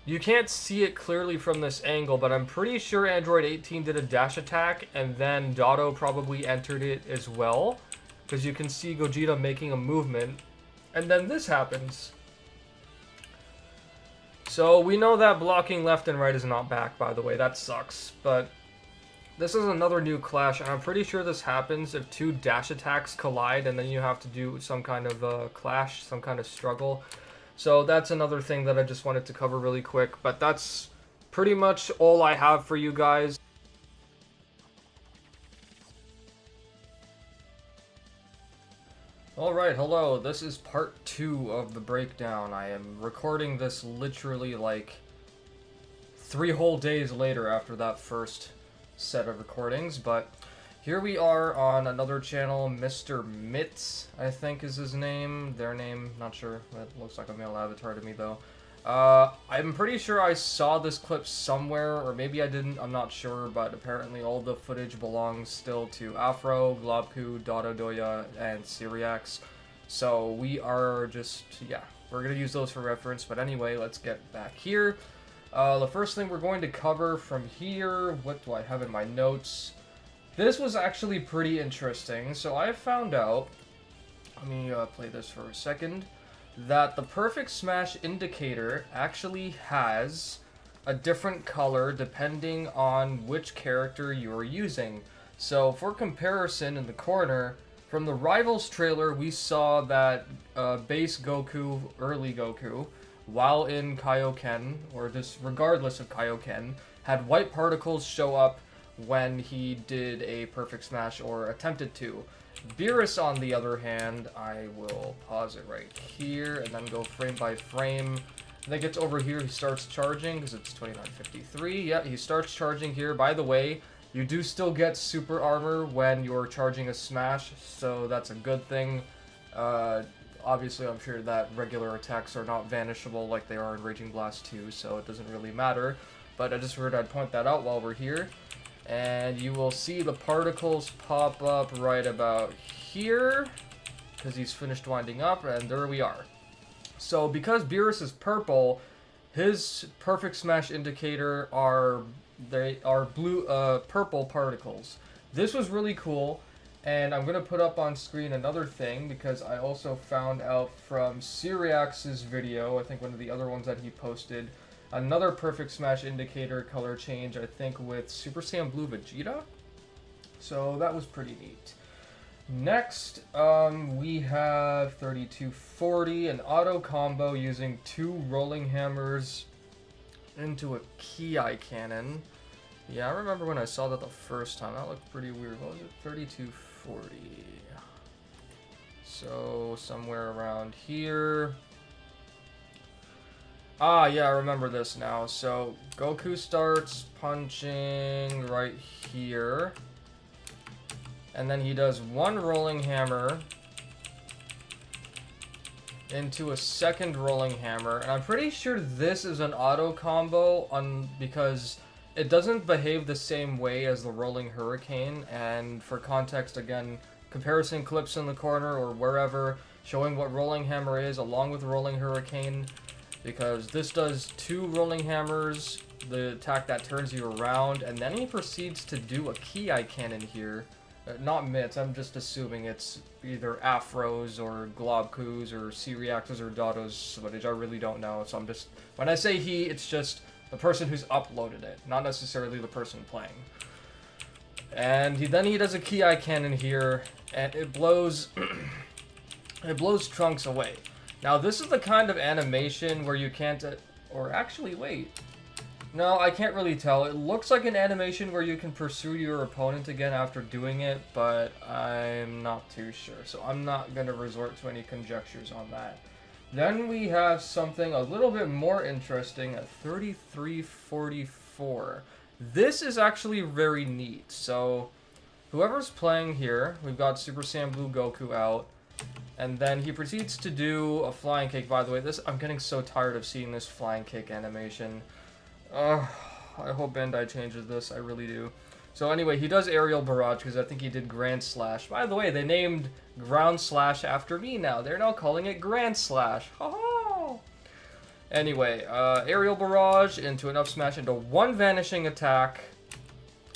You can't see it clearly from this angle, but I'm pretty sure Android 18 did a dash attack, and then Doto probably entered it as well. Because you can see Gogeta making a movement. And then this happens. So we know that blocking left and right is not back, by the way. That sucks. But this is another new clash. And I'm pretty sure this happens if two dash attacks collide. And then you have to do some kind of clash, some kind of struggle. So that's another thing that I just wanted to cover really quick. But that's pretty much all I have for you guys. Alright, hello, this is part 2 of the breakdown. I am recording this literally like 3 whole days later after that first set of recordings, but here we are on another channel, MrMittz, I think is his name, their name, not sure, that looks like a male avatar to me though. I'm pretty sure I saw this clip somewhere, or maybe I didn't, I'm not sure, but apparently all the footage belongs still to Afro, Globku, Dotodoya, and SeeReax. So we are just, yeah, we're going to use those for reference, but anyway, let's get back here. The first thing we're going to cover from here, what do I have in my notes? This was actually pretty interesting, so I found out, let me play this for a second, that the Perfect Smash indicator actually has a different color depending on which character you're using. So for comparison, in the corner, From the Rivals trailer, we saw that base Goku, early Goku, while in Kaioken, or just regardless of Kaioken, had white particles show up when he did a perfect smash or attempted to. Beerus, on the other hand, I will pause it right here and then go frame by frame. And then gets over here, he starts charging because it's 2953. Yeah, he starts charging here. By the way, you do still get super armor when you're charging a smash, so that's a good thing. Obviously, I'm sure that regular attacks are not vanishable like they are in Raging Blast 2, so it doesn't really matter. But I just figured I'd point that out while we're here. And you will see the particles pop up right about here, because he's finished winding up, and there we are. So because Beerus is purple, his perfect smash indicator are blue, purple particles. This was really cool, and I'm gonna put up on screen another thing because I also found out from SeeReax's video, I think one of the other ones that he posted, another perfect smash indicator color change, I think with Super Saiyan Blue Vegeta. So that was pretty neat. Next, we have 3240, an auto combo using 2 rolling hammers into a Ki cannon. Yeah, I remember when I saw that the first time. That looked pretty weird. What was it? 3240. So, somewhere around here. Ah, yeah, I remember this now. So, Goku starts punching right here. And then he does 1 rolling hammer into a second rolling hammer. And I'm pretty sure this is an auto combo because it doesn't behave the same way as the rolling hurricane. And for context, again, comparison clips in the corner or wherever showing what rolling hammer is along with rolling hurricane. Because this does 2 rolling hammers, the attack that turns you around, and then he proceeds to do a Ki cannon here. Not MrMittz, I'm just assuming it's either Afro's or Globku's or SeeReax's or Doto's footage. I really don't know, so I'm just... When I say he, it's just the person who's uploaded it, not necessarily the person playing. And then he does a Ki cannon here, and it blows... it blows Trunks away. Now, this is the kind of animation where you can't... or actually, wait... No, I can't really tell. It looks like an animation where you can pursue your opponent again after doing it, but I'm not too sure. So I'm not going to resort to any conjectures on that. Then we have something a little bit more interesting at 3344. This is actually very neat. So whoever's playing here, we've got Super Saiyan Blue Goku out. And then he proceeds to do a flying kick. By the way, I'm getting so tired of seeing this flying kick animation. I hope Bandai changes this, I really do. So anyway, he does Aerial Barrage because I think he did Grand Slash. By the way, they named Ground Slash after me now. They're now calling it Grand Slash. Ha-ha! Anyway, Aerial Barrage into an up smash into 1 vanishing attack,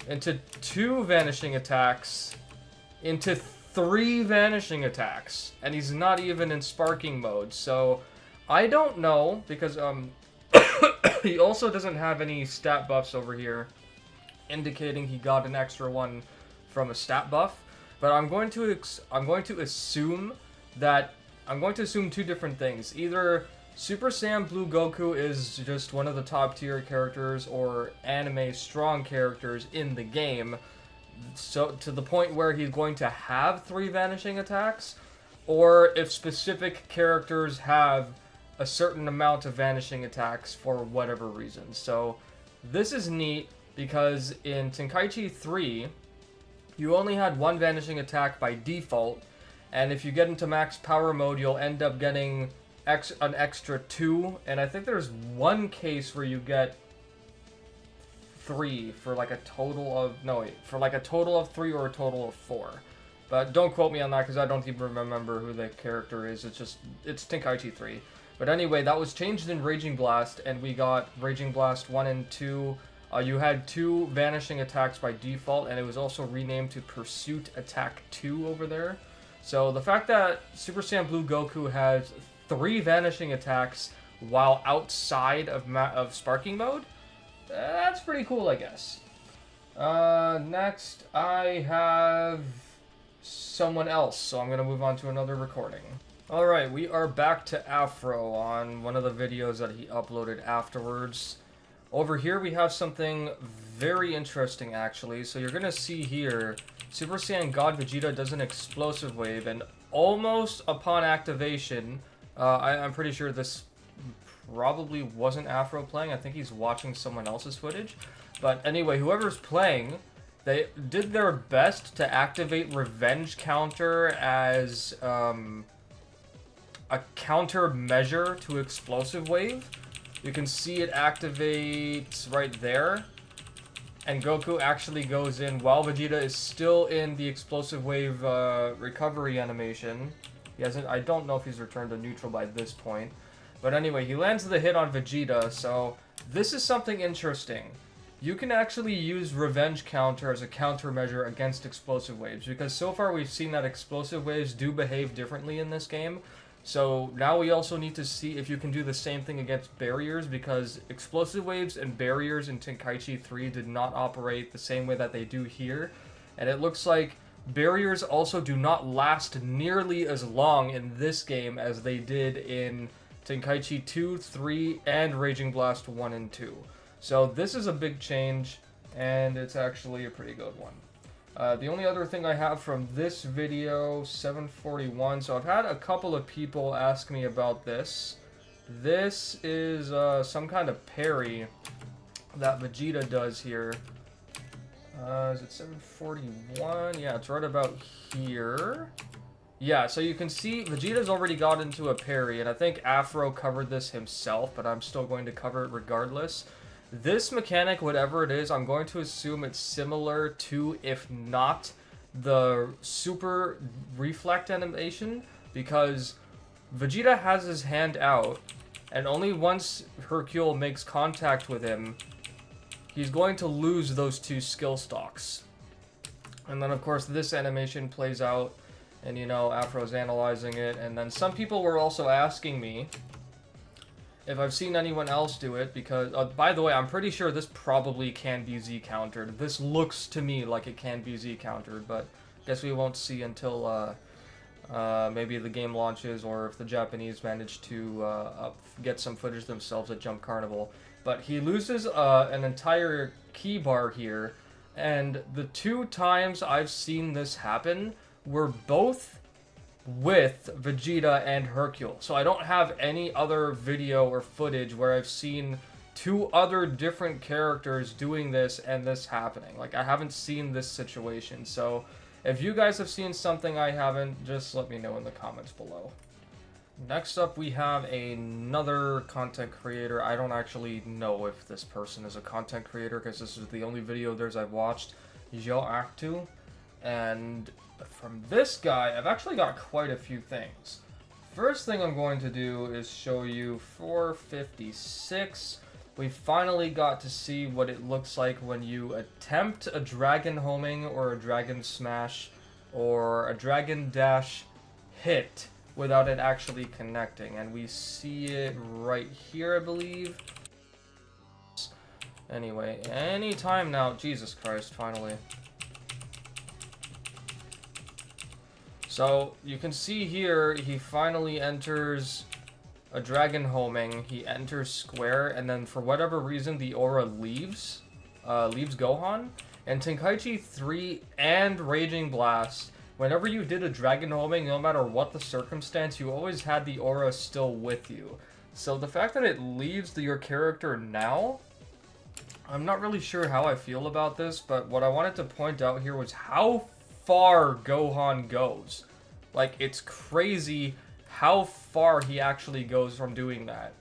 into 2 vanishing attacks, into 3 vanishing attacks. And he's not even in sparking mode. So I don't know because, he also doesn't have any stat buffs over here, indicating he got an extra one from a stat buff. But I'm going to assume 2 different things. Either Super Saiyan Blue Goku is just one of the top tier characters or anime strong characters in the game, so to the point where he's going to have 3 vanishing attacks, or if specific characters have a certain amount of vanishing attacks for whatever reason. So this is neat because in Tenkaichi 3, you only had 1 vanishing attack by default, and if you get into max power mode, you'll end up getting an extra 2, and I think there's 1 case where you get 3 for like a total of, for like a total of 3 or a total of 4. But don't quote me on that because I don't even remember who the character is. It's Tenkaichi 3. But anyway, that was changed in Raging Blast, and we got Raging Blast 1 and 2. You had 2 vanishing attacks by default, and it was also renamed to Pursuit Attack 2 over there. So the fact that Super Saiyan Blue Goku has 3 vanishing attacks while outside of sparking mode, that's pretty cool, I guess. Next, I have someone else, so I'm going to move on to another recording. Alright, we are back to Afro on one of the videos that he uploaded afterwards. Over here we have something very interesting actually. So you're going to see here, Super Saiyan God Vegeta does an explosive wave, and almost upon activation, I'm pretty sure this probably wasn't Afro playing. I think he's watching someone else's footage. But anyway, whoever's playing, they did their best to activate Revenge Counter as a counter measure to Explosive Wave. You can see it activates right there. And Goku actually goes in while Vegeta is still in the Explosive Wave recovery animation. He hasn't, I don't know if he's returned to neutral by this point. But anyway, he lands the hit on Vegeta, so this is something interesting. You can actually use Revenge Counter as a countermeasure against Explosive Waves, because so far we've seen that Explosive Waves do behave differently in this game. So now we also need to see if you can do the same thing against barriers, because Explosive Waves and barriers in Tenkaichi 3 did not operate the same way that they do here. And it looks like barriers also do not last nearly as long in this game as they did in Tenkaichi 2, 3, and Raging Blast 1 and 2. So this is a big change, and it's actually a pretty good one. The only other thing I have from this video, 741, so I've had a couple of people ask me about this. This is some kind of parry that Vegeta does here. Is it 741? Yeah, it's right about here. Yeah, so you can see Vegeta's already got into a parry, and I think Afro covered this himself, but I'm still going to cover it regardless. This mechanic, whatever it is, I'm going to assume it's similar to, if not, the Super Reflect animation, because Vegeta has his hand out, and only once Hercule makes contact with him, he's going to lose those two skill stocks. And then, of course, this animation plays out, and, you know, Afro's analyzing it, and then some people were also asking me if I've seen anyone else do it, because, by the way, I'm pretty sure this probably can be Z-countered. This looks to me like it can be Z-countered, but guess we won't see until, maybe the game launches, or if the Japanese manage to, get some footage themselves at Jump Carnival. But he loses, an entire key bar here, and the two times I've seen this happen were both with Vegeta and Hercule. So I don't have any other video or footage where I've seen two other different characters doing this and this happening. Like, I haven't seen this situation. So if you guys have seen something I haven't, just let me know in the comments below. Next up, we have another content creator. I don't actually know if this person is a content creator, because this is the only video of theirs I've watched. JeuxActu. And from this guy, I've actually got quite a few things. First thing I'm going to do is show you 456. We finally got to see what it looks like when you attempt a dragon homing or a dragon smash or a dragon dash hit without it actually connecting. And we see it right here, I believe. Anyway, anytime now. Jesus Christ, finally. So, you can see here, he finally enters a dragon homing, he enters square, and then for whatever reason, the aura leaves Gohan. And Tenkaichi 3 and Raging Blast, whenever you did a dragon homing, no matter what the circumstance, you always had the aura still with you. So the fact that it leaves your character now, I'm not really sure how I feel about this, but what I wanted to point out here was how far Gohan goes. Like, it's crazy how far he actually goes from doing that.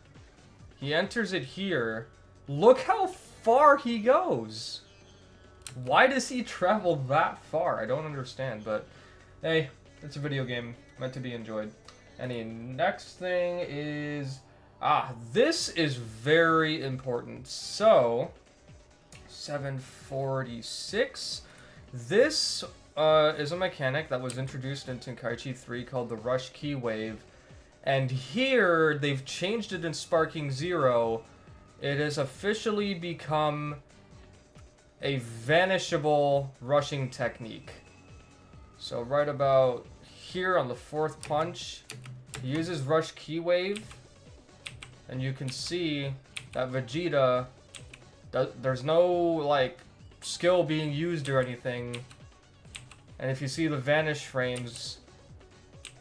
He enters it here. Look how far he goes. Why does he travel that far? I don't understand, but hey, it's a video game meant to be enjoyed. And the next thing is, this is very important. So, 746. This is a mechanic that was introduced in Tenkaichi 3 called the Rush Key Wave. And here, they've changed it in Sparking Zero. It has officially become a vanishable rushing technique. So right about here on the 4th punch, he uses Rush Ki Wave, and you can see that Vegeta, there's no, like, skill being used or anything. And if you see the vanish frames,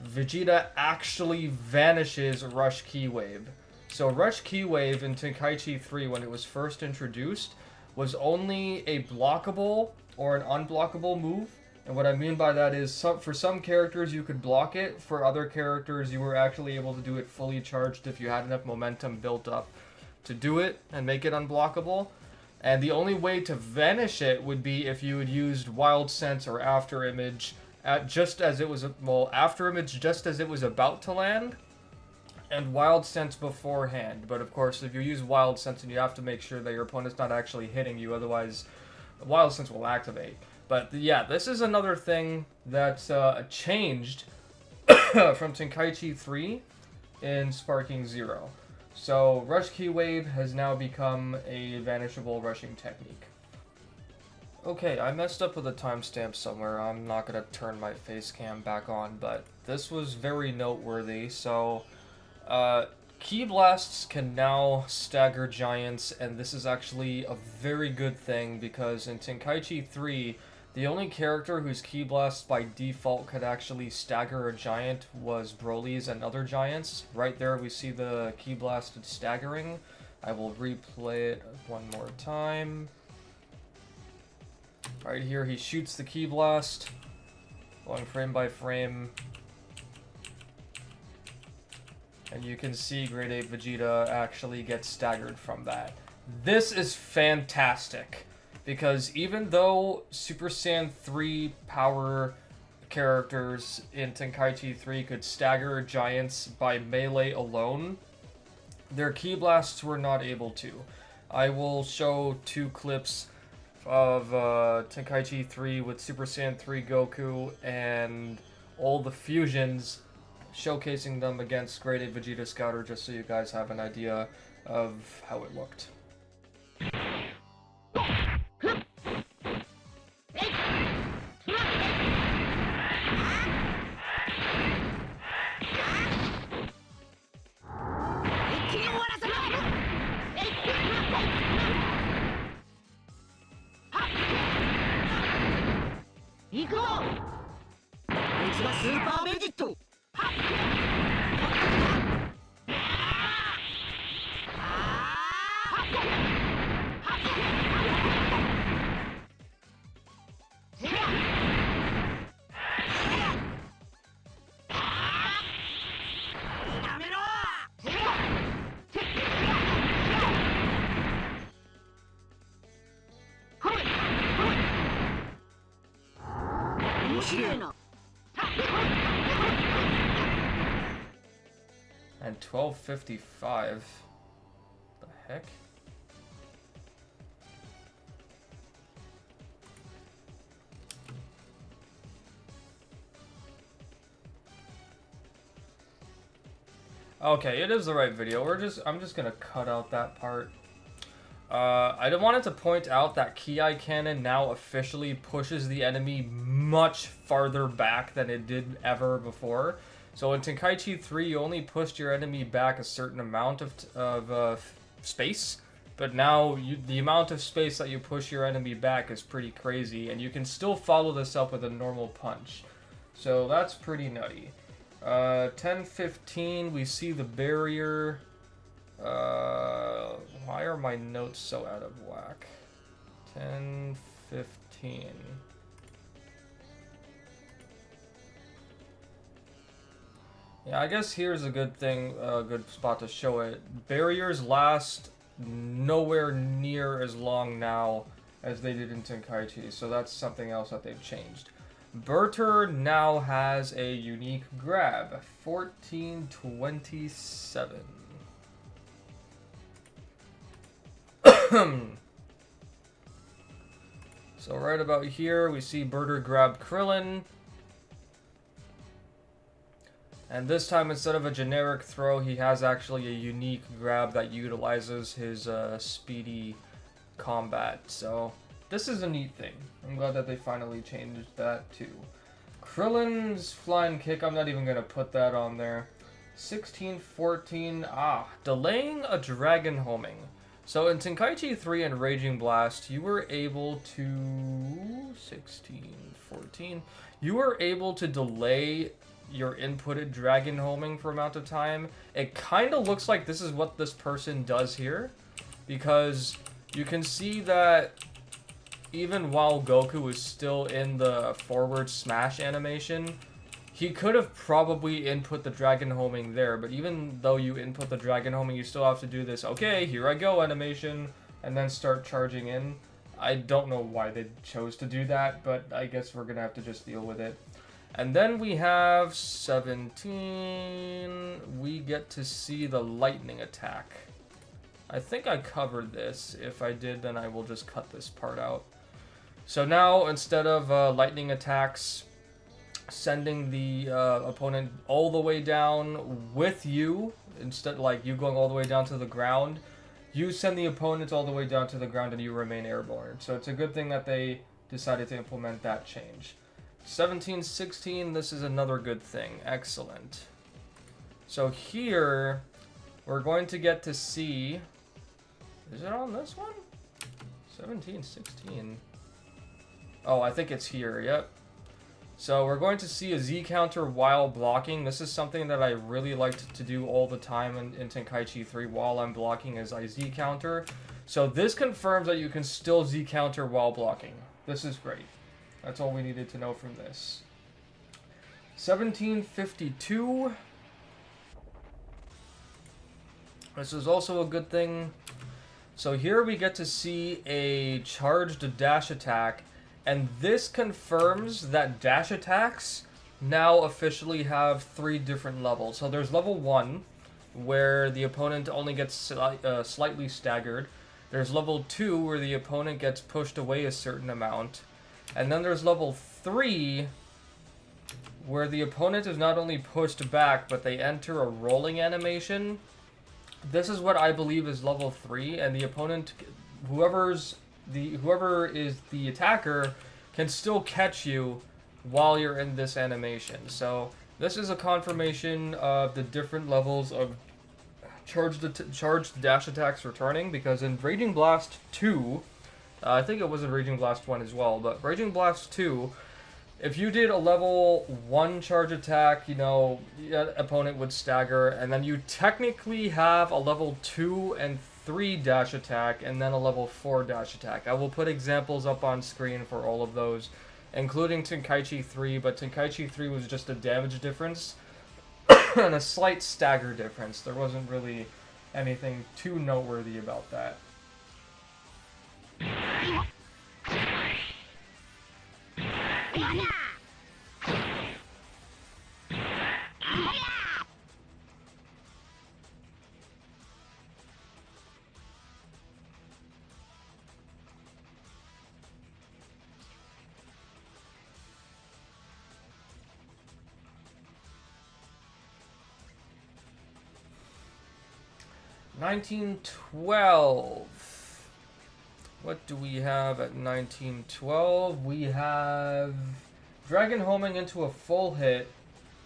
Vegeta actually vanishes Rush Ki Wave. So Rush Ki Wave in Tenkaichi 3, when it was first introduced, was only a blockable or an unblockable move. And what I mean by that is, for some characters you could block it, for other characters you were actually able to do it fully charged if you had enough momentum built up to do it and make it unblockable. And the only way to vanish it would be if you had used Wild Sense or After Image just as it was, After Image just as it was about to land, and Wild Sense beforehand. But of course, if you use Wild Sense, and you have to make sure that your opponent's not actually hitting you, otherwise Wild Sense will activate. But yeah, this is another thing that's changed from Tenkaichi 3 in Sparking Zero. So Rush Ki Wave has now become a vanishable rushing technique. Okay, I messed up with a timestamp somewhere. I'm not going to turn my face cam back on, but this was very noteworthy. So, Ki Blasts can now stagger giants, and this is actually a very good thing, because in Tenkaichi 3, the only character whose Ki Blast by default could actually stagger a giant was Broly's and other giants. Right there we see the Ki Blasted staggering. I will replay it one more time. Right here he shoots the Ki Blast, going frame by frame. And you can see Grade 8 Vegeta actually gets staggered from that. This is fantastic, because even though Super Saiyan 3 power characters in Tenkaichi 3 could stagger giants by melee alone, their Ki Blasts were not able to. I will show 2 clips of Tenkaichi 3 with Super Saiyan 3 Goku and all the fusions, showcasing them against Grade 8 Vegeta Scouter, just so you guys have an idea of how it looked. And 1255. The heck? Okay, it is the right video. I'm just gonna cut out that part. I wanted to point out that Ki Cannon now officially pushes the enemy much farther back than it did ever before. So in Tenkaichi 3, you only pushed your enemy back a certain amount of space, but now the amount of space that you push your enemy back is pretty crazy, and you can still follow this up with a normal punch. So that's pretty nutty. 10:15, we see the barrier. Why are my notes so out of whack? 10:15. Yeah, I guess here's a good thing, a good spot to show it. Barriers last nowhere near as long now as they did in Tenkaichi, so that's something else that they've changed. Berter now has a unique grab, 1427. So right about here, we see Berter grab Krillin. And this time, instead of a generic throw, he has actually a unique grab that utilizes his speedy combat. So this is a neat thing. I'm glad that they finally changed that too. Krillin's Flying Kick, I'm not even going to put that on there. 1614, delaying a dragon homing. So in Tenkaichi 3 and Raging Blast, you were able to... 1614... You were able to delay your inputted dragon homing for amount of time. It kind of looks like this is what this person does here, because you can see that even while Goku is still in the forward smash animation, he could have probably input the dragon homing there, but even though you input the dragon homing, you still have to do this, okay, here I go animation, and then start charging in. I don't know why they chose to do that, but I guess we're gonna have to just deal with it. And then we have 17, we get to see the lightning attack. I think I covered this. If I did, then I will just cut this part out. So now, instead of lightning attacks sending the opponent all the way down with you, instead like you going all the way down to the ground, you send the opponent all the way down to the ground and you remain airborne. So it's a good thing that they decided to implement that change. 1716, this is another good thing. Excellent. So here, we're going to get to see... Is it on this one? 1716. Oh, I think it's here, yep. So we're going to see a Z counter while blocking. This is something that I really liked to do all the time in Tenkaichi 3 while I'm blocking, is I Z counter. So this confirms that you can still Z counter while blocking. This is great. That's all we needed to know from this. 1752. This is also a good thing. So here we get to see a charged dash attack, and this confirms that dash attacks now officially have 3 different levels. So there's level 1, where the opponent only gets slightly staggered. There's level 2, where the opponent gets pushed away a certain amount. And then there's level 3, where the opponent is not only pushed back, but they enter a rolling animation. This is what I believe is level 3, and the opponent, whoever is the attacker, can still catch you while you're in this animation. So this is a confirmation of the different levels of charged dash attacks returning, because in Raging Blast 2, I think it was in Raging Blast 1 as well, but Raging Blast 2, if you did a level 1 charge attack, you know, your opponent would stagger, and then you technically have a level 2 and 3 dash attack, and then a level 4 dash attack. I will put examples up on screen for all of those, including Tenkaichi 3, but Tenkaichi 3 was just a damage difference and a slight stagger difference. There wasn't really anything too noteworthy about that. $1912. What do we have at 1912? We have Dragon homing into a full hit,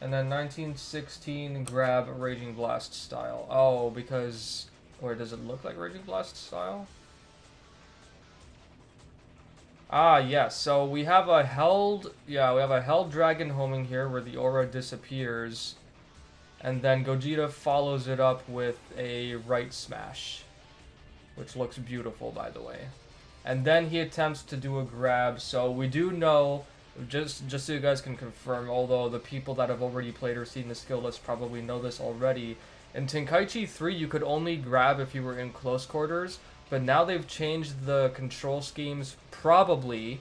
and then 1916 grab Raging Blast style. Oh, because... Where does it look like Raging Blast style? Ah, yes. So we have a held... Yeah, we have a held Dragon homing here where the aura disappears. And then Gogeta follows it up with a right smash, which looks beautiful, by the way. And then he attempts to do a grab. So we do know, just so you guys can confirm, although the people that have already played or seen the skill list probably know this already, in Tenkaichi 3 you could only grab if you were in close quarters, but now they've changed the control schemes probably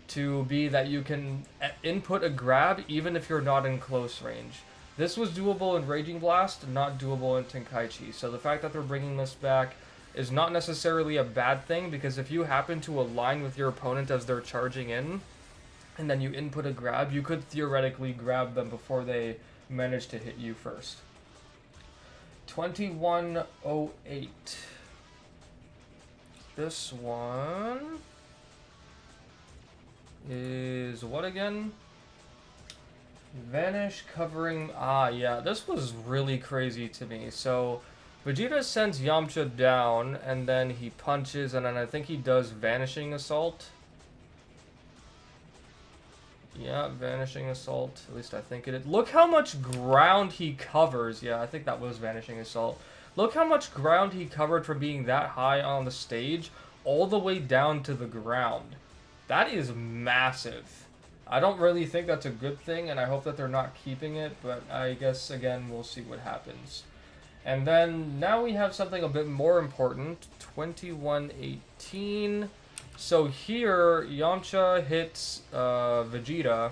to be that you can input a grab even if you're not in close range. This was doable in Raging Blast, not doable in Tenkaichi. So the fact that they're bringing this back is not necessarily a bad thing, because if you happen to align with your opponent as they're charging in, and then you input a grab, you could theoretically grab them before they manage to hit you first. 2108. This one is what again? Vanish covering... Ah, yeah, this was really crazy to me. So, Vegeta sends Yamcha down, and then he punches, and then I think he does Vanishing Assault. Yeah, Vanishing Assault. At least I think it is. Look how much ground he covers. Yeah, I think that was Vanishing Assault. Look how much ground he covered from being that high on the stage all the way down to the ground. That is massive. I don't really think that's a good thing, and I hope that they're not keeping it, but I guess, again, we'll see what happens. And then, now we have something a bit more important. 2118. So here, Yamcha hits Vegeta.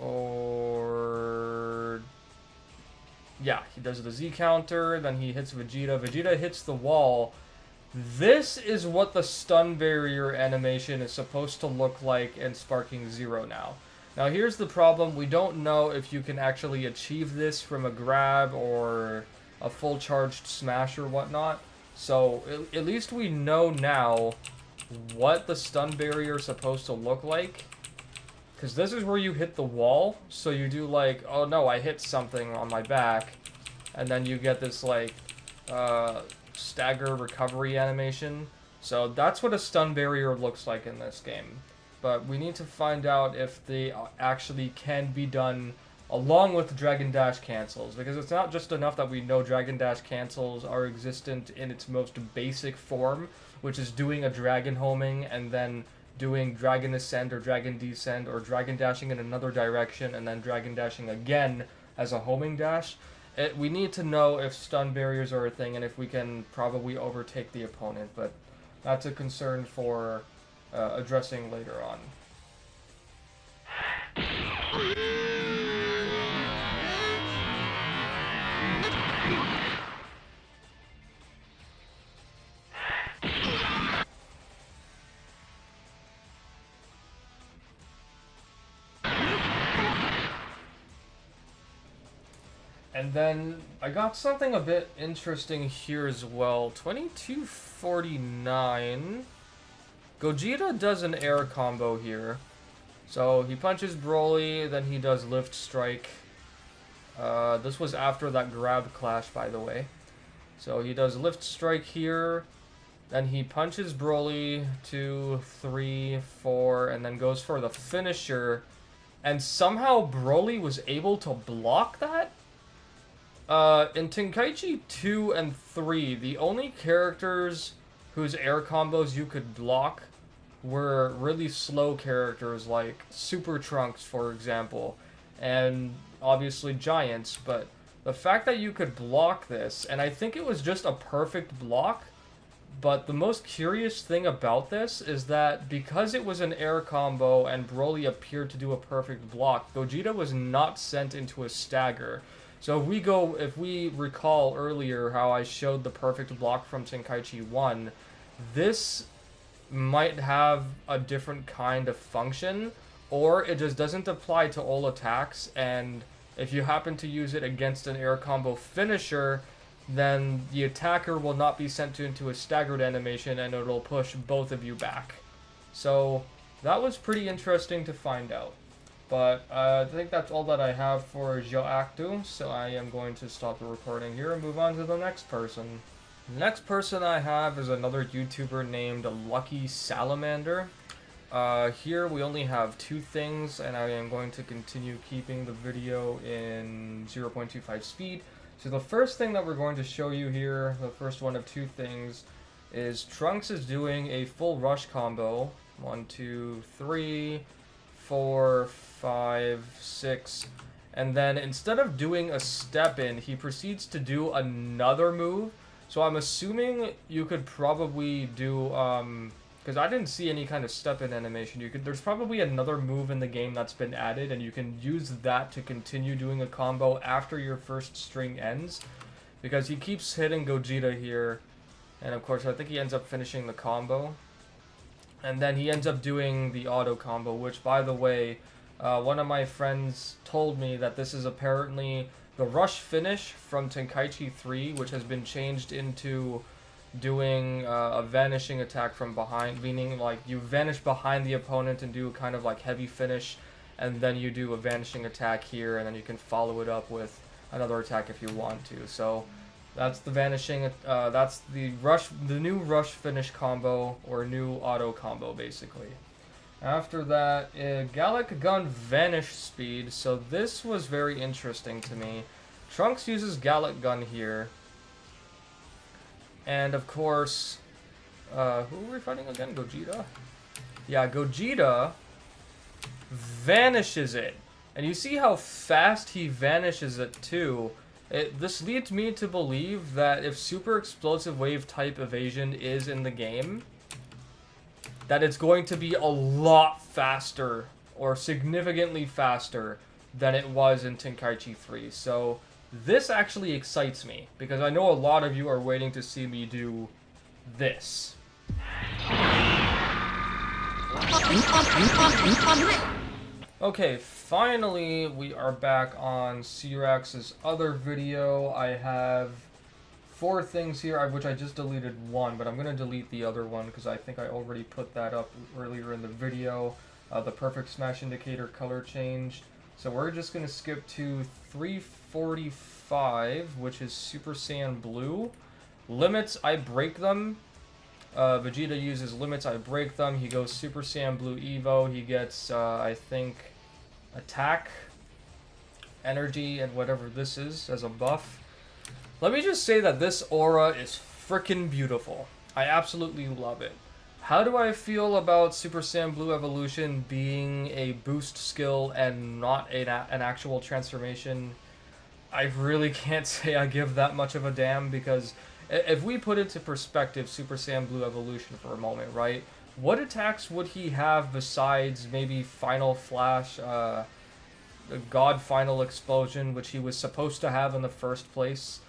Or... yeah, he does the Z counter, then he hits Vegeta. Vegeta hits the wall. This is what the stun barrier animation is supposed to look like in Sparking Zero now. Now here's the problem, we don't know if you can actually achieve this from a grab or a full charged smash or whatnot. So at least we know now what the stun barrier is supposed to look like. Because this is where you hit the wall, so you do like, oh no, I hit something on my back. And then you get this like, stagger recovery animation. So that's what a stun barrier looks like in this game. But we need to find out if they actually can be done along with Dragon Dash cancels, because it's not just enough that we know Dragon Dash cancels are existent in its most basic form, which is doing a Dragon homing and then doing Dragon Ascent or Dragon Descent or Dragon Dashing in another direction and then Dragon Dashing again as a homing dash. We need to know if stun barriers are a thing and if we can probably overtake the opponent, but that's a concern for addressing later on. And then I got something a bit interesting here as well. 2249. Gogeta does an air combo here. So he punches Broly, then he does Lift Strike. This was after that grab clash, by the way. So he does Lift Strike here. Then he punches Broly, 2, 3, 4, and then goes for the finisher. And somehow Broly was able to block that? In Tenkaichi 2 and 3, the only characters whose air combos you could block were really slow characters like Super Trunks, for example, and obviously Giants, but the fact that you could block this, and I think it was just a perfect block, but the most curious thing about this is that because it was an air combo and Broly appeared to do a perfect block, Gogeta was not sent into a stagger. So if we recall earlier how I showed the perfect block from Tenkaichi 1, this might have a different kind of function, or it just doesn't apply to all attacks, and if you happen to use it against an air combo finisher, then the attacker will not be sent into a staggered animation and it'll push both of you back. So that was pretty interesting to find out. But I think that's all that I have for JeuxActu, so I am going to stop the recording here and move on to the next person. The next person I have is another YouTuber named Lucky Salamander. Here we only have 2 things, and I am going to continue keeping the video in 0.25 speed. So the first thing that we're going to show you here, the first one of 2 things, is Trunks is doing a full rush combo. 1, 2, 3, 4, 5, 6, and then instead of doing a step in, he proceeds to do another move. So I'm assuming you could probably do, because I didn't see any kind of step in animation. There's probably another move in the game that's been added, and you can use that to continue doing a combo after your first string ends, because he keeps hitting Gogeta here, and of course I think he ends up finishing the combo. And then he ends up doing the auto combo, which, by the way, one of my friends told me that this is apparently the rush finish from Tenkaichi 3, which has been changed into doing a vanishing attack from behind, meaning like you vanish behind the opponent and do kind of like heavy finish, and then you do a vanishing attack here, and then you can follow it up with another attack if you want to. So that's the vanishing, that's the new rush finish combo, or new auto combo basically. After that, Gallic Gun Vanish Speed. So this was very interesting to me. Trunks uses Gallic Gun here. And of course, who are we fighting again? Gogeta? Yeah, Gogeta vanishes it. And you see how fast he vanishes it too. This leads me to believe that if Super Explosive Wave type evasion is in the game, that it's going to be a lot faster, or significantly faster, than it was in Tenkaichi 3. So this actually excites me, because I know a lot of you are waiting to see me do this. Okay, finally we are back on SeeReax's other video. I have 4 things here, which I just deleted one, but I'm going to delete the other one because I think I already put that up earlier in the video. The Perfect Smash Indicator color changed. So we're just going to skip to 345, which is Super Saiyan Blue. Limits, I break them. Vegeta uses limits, I break them. He goes Super Saiyan Blue Evo. He gets, I think, attack, energy, and whatever this is as a buff. Let me just say that this aura is freaking beautiful. I absolutely love it. How do I feel about Super Saiyan Blue Evolution being a boost skill and not an actual transformation? I really can't say I give that much of a damn, because if we put into perspective Super Saiyan Blue Evolution for a moment, right? What attacks would he have besides maybe Final Flash, the God Final Explosion, which he was supposed to have in the first place?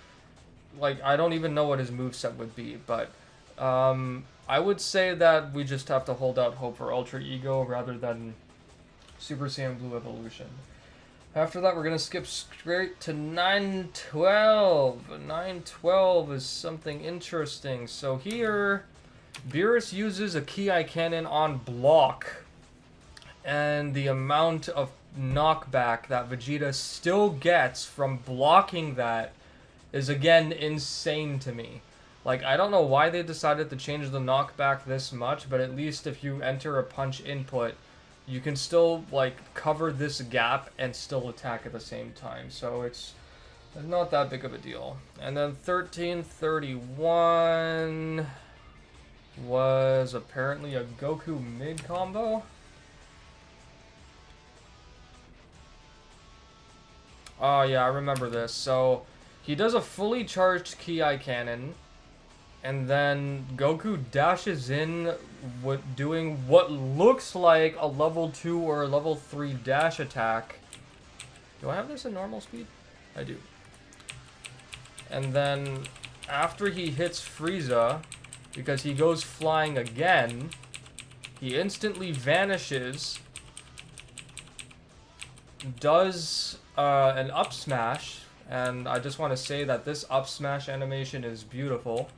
Like, I don't even know what his moveset would be, but I would say that we just have to hold out hope for Ultra Ego rather than Super Saiyan Blue Evolution. After that, we're going to skip straight to 912. 912 is something interesting. So here, Beerus uses a Ki Cannon on block, and the amount of knockback that Vegeta still gets from blocking that is again insane to me. Like, I don't know why they decided to change the knockback this much, but at least if you enter a punch input, you can still, like, cover this gap and still attack at the same time. So it's not that big of a deal. And then 1331 was apparently a Goku mid combo. Oh yeah, I remember this. So he does a fully charged Ki Cannon, and then Goku dashes in doing what looks like a level 2 or a level 3 dash attack. Do I have this in normal speed? I do. And then after he hits Frieza, because he goes flying again, he instantly vanishes, does an up smash, and I just want to say that this up smash animation is beautiful.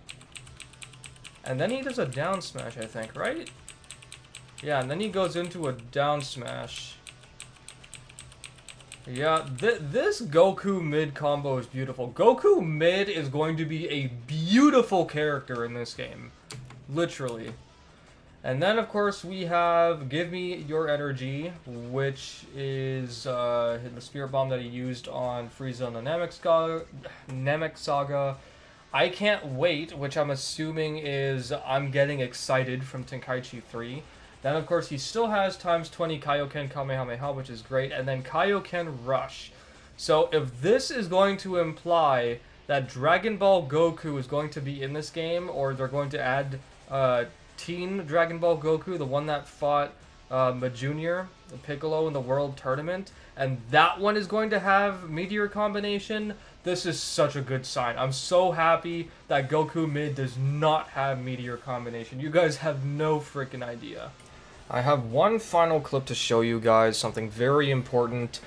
And then he does a down smash, I think, right? Yeah, and then he goes into a down smash. Yeah, this Goku mid combo is beautiful. Goku mid is going to be a beautiful character in this game. Literally. And then, of course, we have Give Me Your Energy, which is the Spirit Bomb that he used on Frieza and the Namek Saga. I Can't Wait, which I'm assuming is I'm Getting Excited from Tenkaichi 3. Then, of course, he still has times 20 Kaioken Kamehameha, which is great. And then Kaioken Rush. So if this is going to imply that Dragon Ball Goku is going to be in this game, or they're going to add Teen Dragon Ball Goku, the one that fought Junior, Piccolo in the World Tournament, and that one is going to have Meteor Combination, this is such a good sign. I'm so happy that Goku mid does not have Meteor Combination. You guys have no freaking idea. I have one final clip to show you guys, something very important.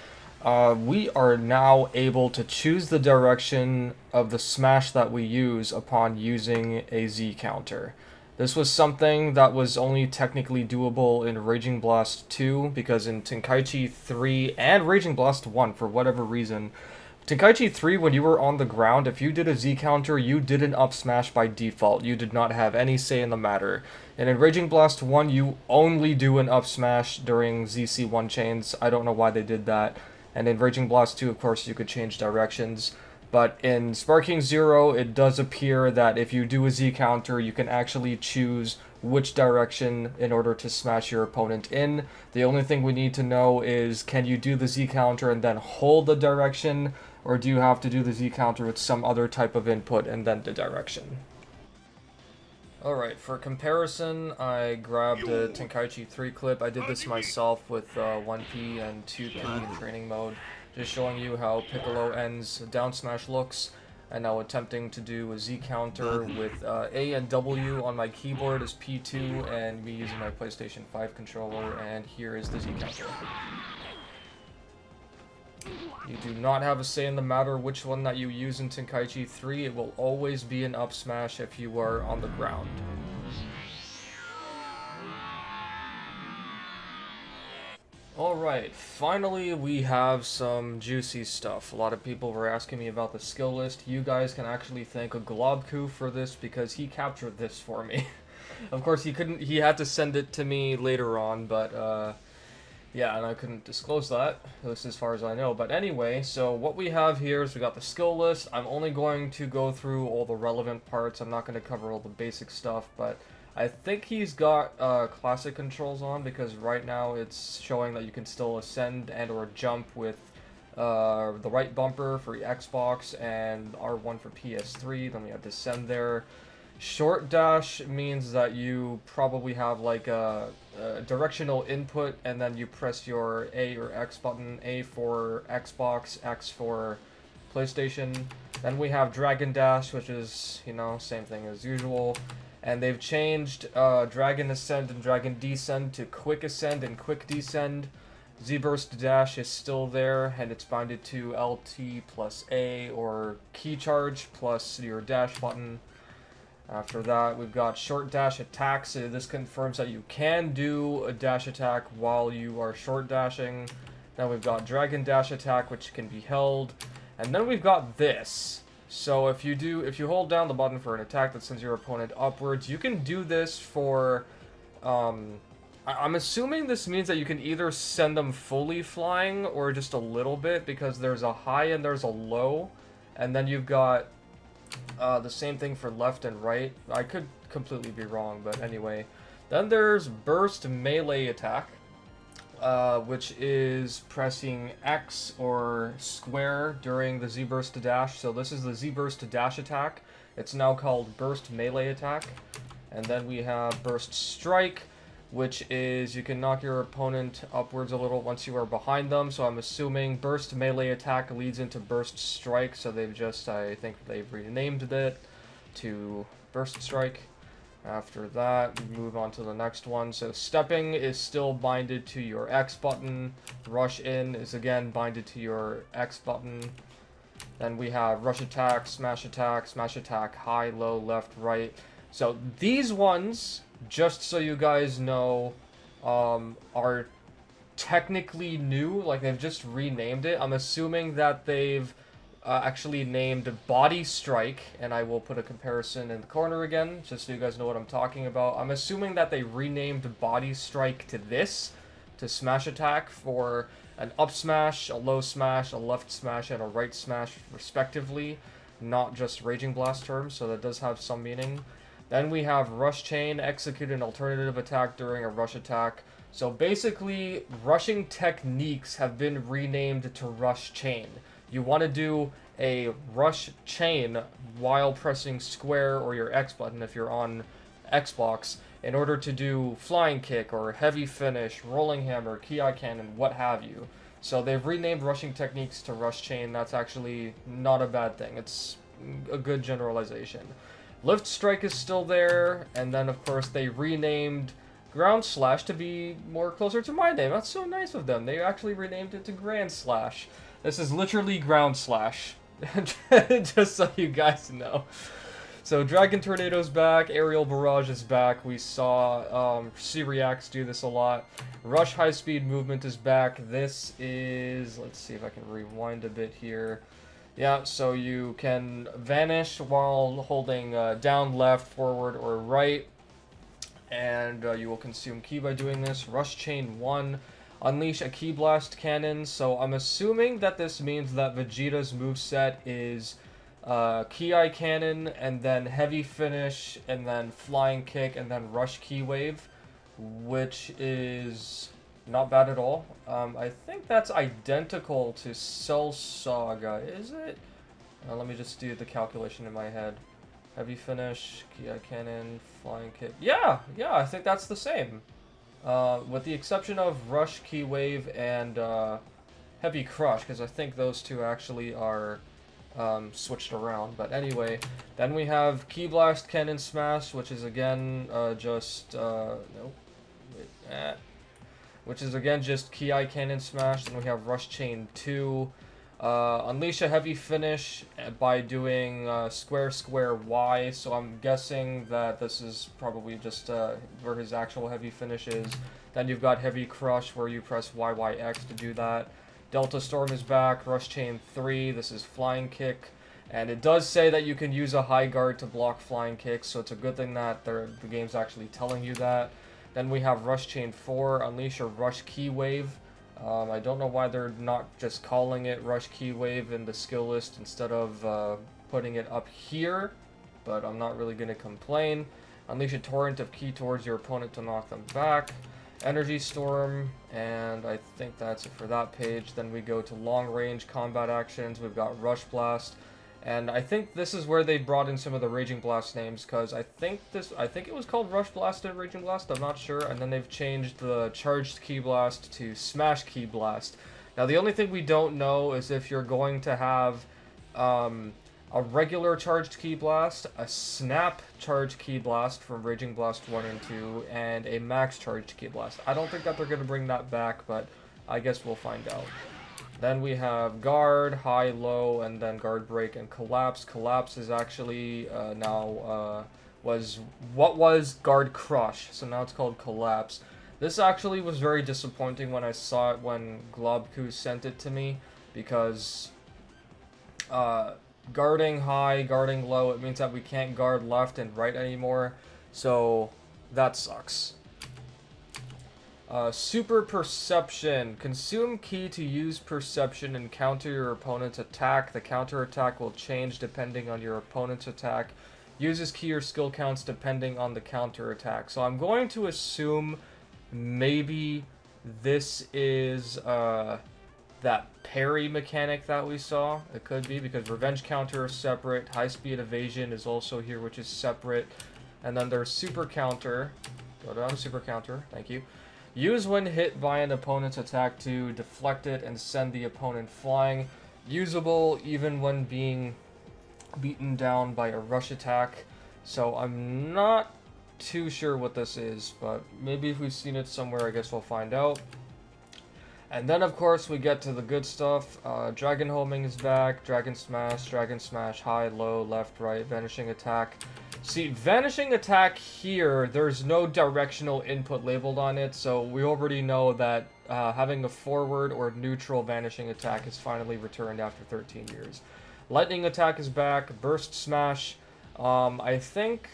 We are now able to choose the direction of the smash that we use upon using a Z counter. This was something that was only technically doable in Raging Blast 2, because in Tenkaichi 3 and Raging Blast 1, for whatever reason, Tenkaichi 3, when you were on the ground, if you did a Z counter, you did an up smash by default. You did not have any say in the matter. And in Raging Blast 1, you only do an up smash during ZC1 chains. I don't know why they did that. And in Raging Blast 2, of course, you could change directions. But in Sparking Zero, it does appear that if you do a Z counter, you can actually choose which direction in order to smash your opponent in. The only thing we need to know is, can you do the Z counter and then hold the direction, or do you have to do the Z counter with some other type of input and then the direction? Alright, for comparison, I grabbed a Tenkaichi 3 clip. I did this myself with 1P and 2P in training mode, just showing you how Piccolo ends down smash looks, and now attempting to do a Z counter with A and W on my keyboard as P2, and me using my PlayStation 5 controller, and here is the Z counter. You do not have a say in the matter which one that you use in Tenkaichi 3. It will always be an up smash if you are on the ground. Alright, finally we have some juicy stuff. A lot of people were asking me about the skill list. You guys can actually thank a Globku for this, because he captured this for me. Of course, he had to send it to me later on, but yeah, and I couldn't disclose that, at least as far as I know. But anyway, so what we have here is we got the skill list. I'm only going to go through all the relevant parts. I'm not going to cover all the basic stuff, but I think he's got classic controls on, because right now it's showing that you can still ascend and or jump with the right bumper for Xbox and R1 for PS3. Then we have descend there. Short dash means that you probably have like a directional input, and then you press your A or X button. A for Xbox, X for PlayStation. Then we have Dragon Dash, which is, you know, same thing as usual. And they've changed Dragon Ascend and Dragon Descend to Quick Ascend and Quick Descend. Z-Burst Dash is still there, and it's bounded to LT plus A, or Key Charge plus your dash button. After that, we've got short dash attacks. So this confirms that you can do a dash attack while you are short dashing. Then we've got dragon dash attack, which can be held. And then we've got this. So if you hold down the button for an attack that sends your opponent upwards, you can do this for, I'm assuming this means that you can either send them fully flying or just a little bit, because there's a high and there's a low. And then you've got the same thing for left and right. I could completely be wrong, but anyway. Then there's burst melee attack, which is pressing X or square during the Z-burst dash. So this is the Z-burst dash attack. It's now called burst melee attack. And then we have burst strike, which is you can knock your opponent upwards a little once you are behind them. So I'm assuming burst melee attack leads into burst strike, so they've just, I think they've renamed it to burst strike. After that, we move on to the next one. So stepping is still binded to your X button. Rush in is again binded to your X button. Then we have rush attack, smash attack, high, low, left, right. So these ones, just so you guys know, are technically new. Like, they've just renamed it. I'm assuming that they've actually named Body Strike, and I will put a comparison in the corner again, just so you guys know what I'm talking about. I'm assuming that they renamed Body Strike to this, to Smash Attack, for an up smash, a low smash, a left smash, and a right smash, respectively, not just Raging Blast terms, so that does have some meaning. Then we have Rush Chain, execute an alternative attack during a rush attack. So basically, rushing techniques have been renamed to Rush Chain. You want to do a Rush Chain while pressing square or your X button if you're on Xbox, in order to do Flying Kick or Heavy Finish, Rolling Hammer, Ki Cannon, what have you. So they've renamed rushing techniques to Rush Chain. That's actually not a bad thing. It's a good generalization. Lift Strike is still there, and then of course they renamed Ground Slash to be more closer to my name. That's so nice of them. They actually renamed it to Grand Slash. This is literally Ground Slash, just so you guys know. So Dragon Tornado's back, Aerial Barrage is back. We saw SeeReax do this a lot. Rush High Speed Movement is back. This is, let's see if I can rewind a bit here. Yeah, so you can vanish while holding down, left, forward, or right. And you will consume ki by doing this. Rush Chain 1. Unleash a Ki Blast Cannon. So I'm assuming that this means that Vegeta's moveset is Ki Cannon, and then Heavy Finish, and then Flying Kick, and then Rush Ki Wave, which is not bad at all. I think that's identical to Cell Saga, is it? Let me just do the calculation in my head. Heavy Finish, Ki Cannon, Flying Kick. Yeah, I think that's the same. With the exception of Rush Ki Wave and Heavy Crush, because I think those two actually are switched around. But anyway, then we have Ki Blast Cannon Smash, which is again which is again just Ki Cannon Smash. Then we have Rush Chain 2. Unleash a Heavy Finish by doing square square Y, so I'm guessing that this is probably just where his actual Heavy Finish is. Then you've got Heavy Crush where you press YYX to do that. Delta Storm is back, Rush Chain 3, this is Flying Kick, and it does say that you can use a high guard to block Flying Kicks, so it's a good thing that the game's actually telling you that. Then we have Rush Chain 4, Unleash a Rush Ki Wave. I don't know why they're not just calling it Rush Ki Wave in the skill list instead of putting it up here, but I'm not really going to complain. Unleash a Torrent of Ki towards your opponent to knock them back. Energy Storm, and I think that's it for that page. Then we go to long range combat actions. We've got Rush Blast, and I think this is where they brought in some of the Raging Blast names, because I think it was called Rush Blast and Raging Blast, I'm not sure, and then they've changed the Charged Ki Blast to Smash Ki Blast. Now the only thing we don't know is if you're going to have a regular Charged Ki Blast, a Snap Charged Ki Blast from Raging Blast 1 and 2, and a Max Charged Ki Blast. I don't think that they're going to bring that back, but I guess we'll find out. Then we have Guard, High, Low, and then Guard Break and Collapse. Collapse is actually what was Guard Crush, so now it's called Collapse. This actually was very disappointing when I saw it when Globku sent it to me, because guarding high, guarding low, it means that we can't guard left and right anymore, so that sucks. Super Perception. Consume Ki to use Perception and counter your opponent's attack. The counter attack will change depending on your opponent's attack. Uses Ki or skill counts depending on the counter attack. So I'm going to assume maybe this is that parry mechanic that we saw. It could be, because Revenge Counter is separate. High Speed Evasion is also here, which is separate. And then there's Super Counter. Go down to Super Counter. Thank you. Use when hit by an opponent's attack to deflect it and send the opponent flying. Usable even when being beaten down by a rush attack. So I'm not too sure what this is, but maybe if we've seen it somewhere, I guess we'll find out. And then, of course, we get to the good stuff. Dragon Homing is back. Dragon Smash, high, low, left, right, Vanishing Attack. See, Vanishing Attack here, there's no directional input labeled on it, so we already know that having a forward or neutral Vanishing Attack is finally returned after 13 years. Lightning Attack is back. Burst Smash. I think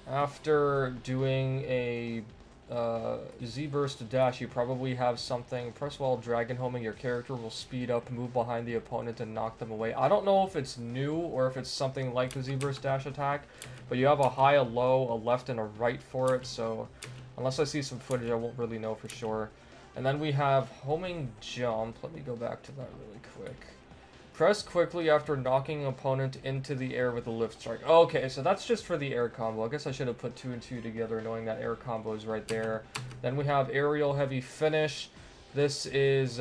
after doing a Z-Burst Dash, you probably have something. Press while Dragon Homing, your character will speed up, move behind the opponent, and knock them away. I don't know if it's new or if it's something like the Z-Burst Dash attack, but you have a high, a low, a left, and a right for it, so unless I see some footage, I won't really know for sure. And then we have Homing Jump. Let me go back to that really quick. Press quickly after knocking an opponent into the air with a lift strike. Okay, so that's just for the air combo. I guess I should have put 2 and 2 together, knowing that air combo is right there. Then we have Aerial Heavy Finish. This is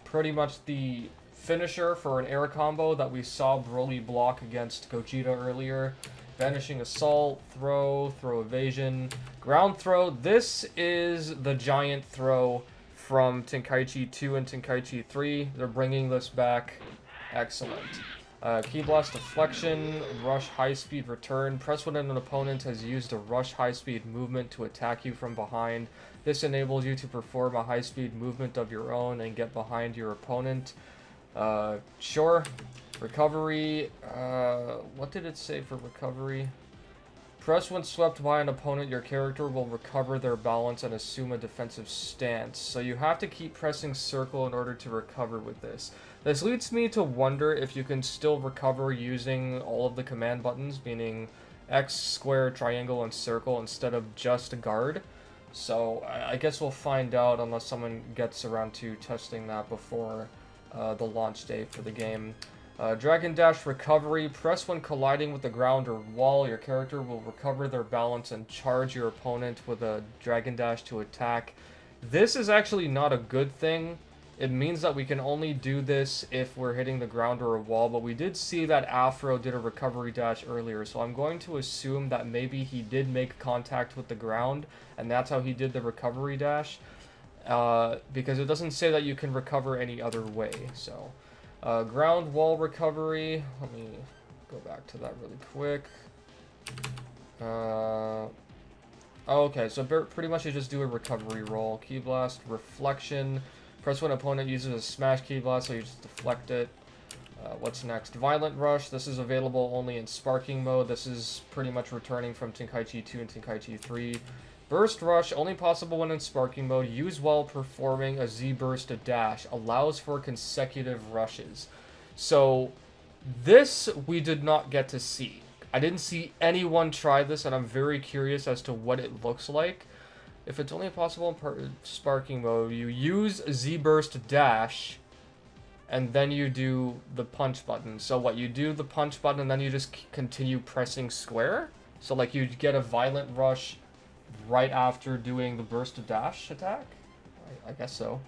pretty much the finisher for an air combo that we saw Broly block against Gogeta earlier. Vanishing Assault, Throw Evasion, Ground Throw. This is the giant throw from Tenkaichi 2 and Tenkaichi 3. They're bringing this back. Excellent. Ki Blast Deflection, Rush High Speed Return. Press when an opponent has used a Rush High Speed movement to attack you from behind. This enables you to perform a high speed movement of your own and get behind your opponent. Sure. Recovery. What did it say for recovery? Press when swept by an opponent, your character will recover their balance and assume a defensive stance. So you have to keep pressing circle in order to recover with this. This leads me to wonder if you can still recover using all of the command buttons, meaning X, square, triangle, and circle instead of just guard. So I guess we'll find out unless someone gets around to testing that before the launch date for the game. Dragon Dash Recovery. Press when colliding with the ground or wall. Your character will recover their balance and charge your opponent with a Dragon Dash to attack. This is actually not a good thing. It means that we can only do this if we're hitting the ground or a wall, but we did see that Afro did a recovery dash earlier, so I'm going to assume that maybe he did make contact with the ground, and that's how he did the recovery dash, because it doesn't say that you can recover any other way, so... ground wall recovery. Let me go back to that really quick. Okay, so pretty much you just do a recovery roll. Ki Blast, Reflection. Press when opponent uses a smash Ki Blast, so you just deflect it. What's next? Violent Rush. This is available only in Sparking mode. This is pretty much returning from Tenkaichi 2 and Tenkaichi 3. Burst Rush, only possible when in Sparking mode. Use while performing a Z-Burst dash. Allows for consecutive rushes. So, this we did not get to see. I didn't see anyone try this, and I'm very curious as to what it looks like. If it's only possible in Sparking mode, you use Z-Burst dash, and then you do the punch button. So what, you do the punch button, and then you just continue pressing square? So like you get a Violent Rush right after doing the burst dash attack? I guess so.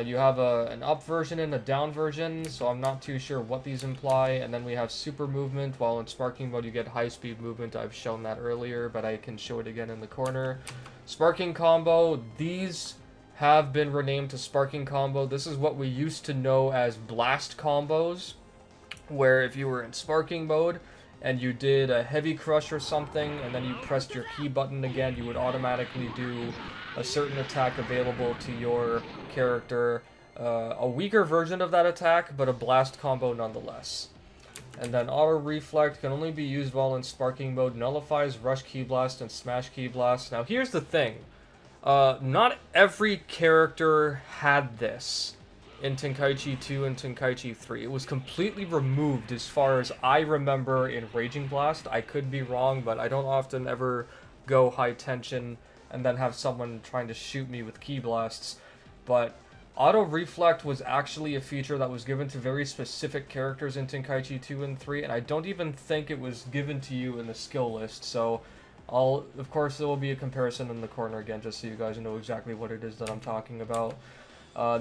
You have an up version and a down version, so I'm not too sure what these imply. And then we have super movement, while in Sparking mode you get high speed movement. I've shown that earlier, but I can show it again in the corner. Sparking combo, these have been renamed to Sparking combo. This is what we used to know as blast combos, where if you were in Sparking mode, and you did a heavy crush or something, and then you pressed your key button again, you would automatically do a certain attack available to your character. A weaker version of that attack, but a blast combo nonetheless. And then Auto Reflect can only be used while in Sparking mode, nullifies Rush Ki Blast and Smash Ki Blast. Now here's the thing. Not every character had this in Tenkaichi 2 and Tenkaichi 3. It was completely removed as far as I remember in Raging Blast. I could be wrong, but I don't often ever go high tension and then have someone trying to shoot me with Ki Blasts. But Auto Reflect was actually a feature that was given to very specific characters in Tenkaichi 2 and 3, and I don't even think it was given to you in the skill list, so of course there will be a comparison in the corner again, just so you guys know exactly what it is that I'm talking about.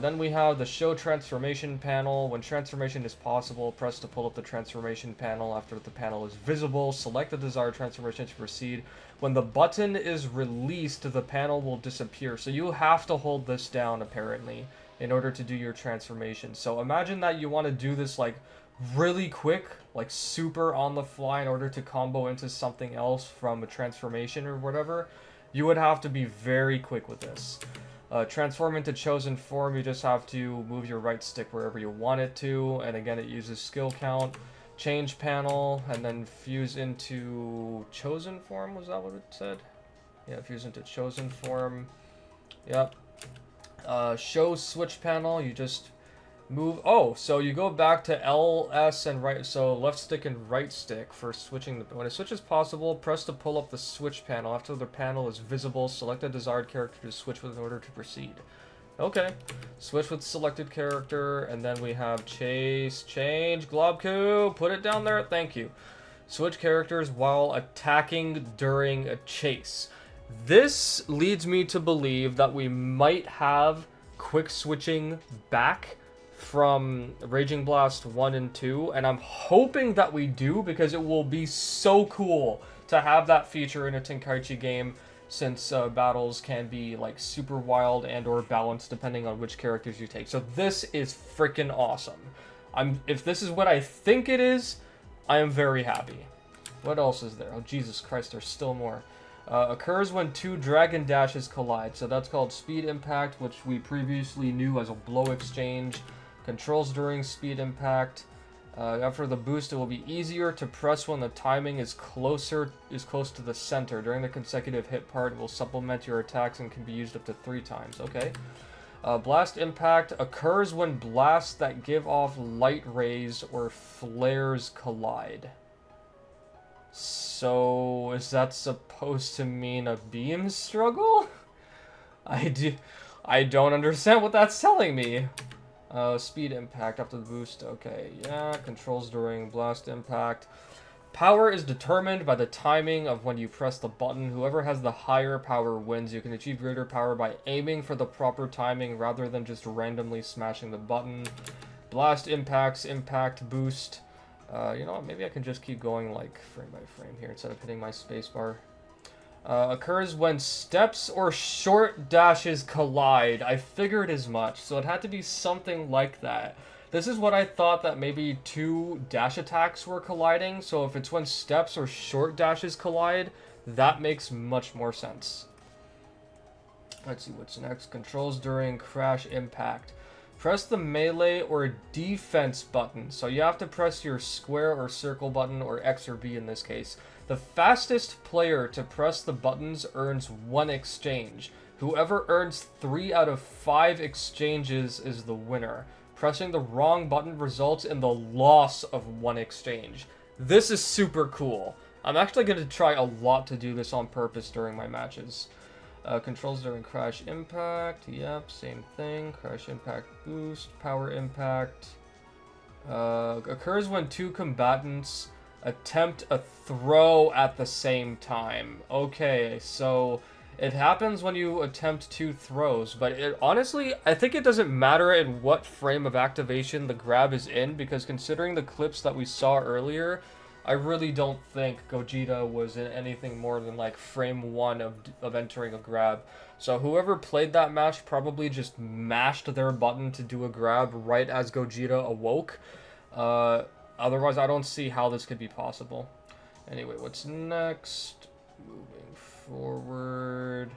Then we have the Show Transformation panel. When transformation is possible, press to pull up the transformation panel. After the panel is visible, select the desired transformation to proceed. When the button is released, the panel will disappear. So you have to hold this down, apparently, in order to do your transformation. So imagine that you want to do this like really quick, like super on the fly in order to combo into something else from a transformation or whatever. You would have to be very quick with this. Transform into chosen form, you just have to move your right stick wherever you want it to, and again it uses skill count. Change panel, and then fuse into chosen form, was that what it said? Yeah, fuse into chosen form. Yep. Show switch panel, you just move. Oh, so you go back to L, S, and right. So left stick and right stick for switching. When a switch is possible, press to pull up the switch panel. After the panel is visible, select a desired character to switch with in order to proceed. Okay. Switch with selected character, and then we have change. Globku, put it down there. Thank you. Switch characters while attacking during a chase. This leads me to believe that we might have quick switching back from Raging Blast 1 and 2, and I'm hoping that we do, because it will be so cool to have that feature in a Tenkaichi game, since battles can be like super wild and or balanced depending on which characters you take. So this is freaking awesome. If this is what I think it is, I am very happy. What else is there? Oh, Jesus Christ, there's still more. Occurs when two dragon dashes collide. So that's called speed impact, which we previously knew as a blow exchange. Controls during speed impact. After the boost, it will be easier to press when the timing is close to the center. During the consecutive hit part, it will supplement your attacks and can be used up to 3 times. Okay. Blast impact occurs when blasts that give off light rays or flares collide. So, is that supposed to mean a beam struggle? I don't understand what that's telling me. Speed impact after the boost. Okay, yeah. Controls during blast impact. Power is determined by the timing of when you press the button. Whoever has the higher power wins. You can achieve greater power by aiming for the proper timing rather than just randomly smashing the button. Blast impacts, impact, boost. You know what, maybe I can just keep going like frame by frame here instead of hitting my spacebar. Occurs when steps or short dashes collide. I figured as much, so it had to be something like that. This is what I thought, that maybe 2 dash attacks were colliding, so if it's when steps or short dashes collide, that makes much more sense. Let's see what's next. Controls during crash impact. Press the melee or defense button. So you have to press your square or circle button, or X or B in this case. The fastest player to press the buttons earns 1 exchange. Whoever earns 3 out of 5 exchanges is the winner. Pressing the wrong button results in the loss of 1 exchange. This is super cool. I'm actually going to try a lot to do this on purpose during my matches. Controls during crash impact. Yep, same thing. Crash impact boost. Power impact. Occurs when 2 combatants attempt a throw at the same time. Okay, so it happens when you attempt 2 throws, but honestly, I think it doesn't matter in what frame of activation the grab is in, because considering the clips that we saw earlier, I really don't think Gogeta was in anything more than like frame 1 of entering a grab. So whoever played that match probably just mashed their button to do a grab right as Gogeta awoke. Otherwise, I don't see how this could be possible. Anyway, what's next? Moving forward.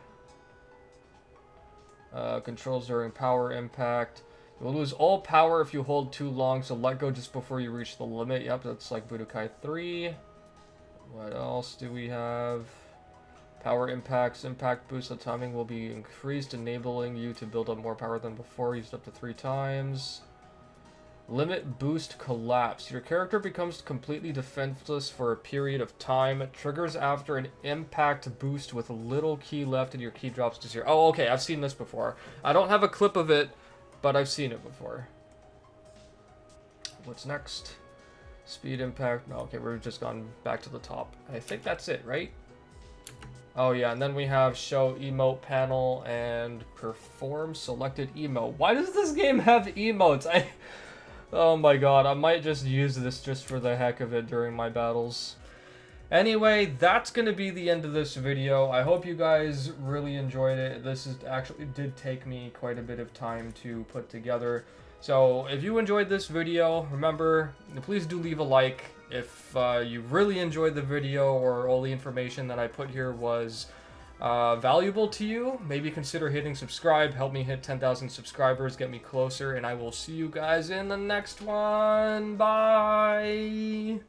Controls during power impact. You will lose all power if you hold too long, so let go just before you reach the limit. Yep, that's like Budokai 3. What else do we have? Power impacts. Impact boost. The timing will be increased, enabling you to build up more power than before. Used up to 3 times. Limit boost collapse. Your character becomes completely defenseless for a period of time. It triggers after an impact boost with little key left and your key drops to 0. Oh, okay, I've seen this before. I don't have a clip of it, but I've seen it before. What's next? Speed impact. No, okay, we've just gone back to the top. I think that's it, right? Oh yeah, and then we have show emote panel and perform selected emote. Why does this game have emotes? Oh my god, I might just use this just for the heck of it during my battles. Anyway, that's going to be the end of this video. I hope you guys really enjoyed it. This actually did take me quite a bit of time to put together. So if you enjoyed this video, remember, please do leave a like. If you really enjoyed the video or all the information that I put here was valuable to you, maybe consider hitting subscribe. Help me hit 10,000 subscribers, get me closer, and I will see you guys in the next one. Bye!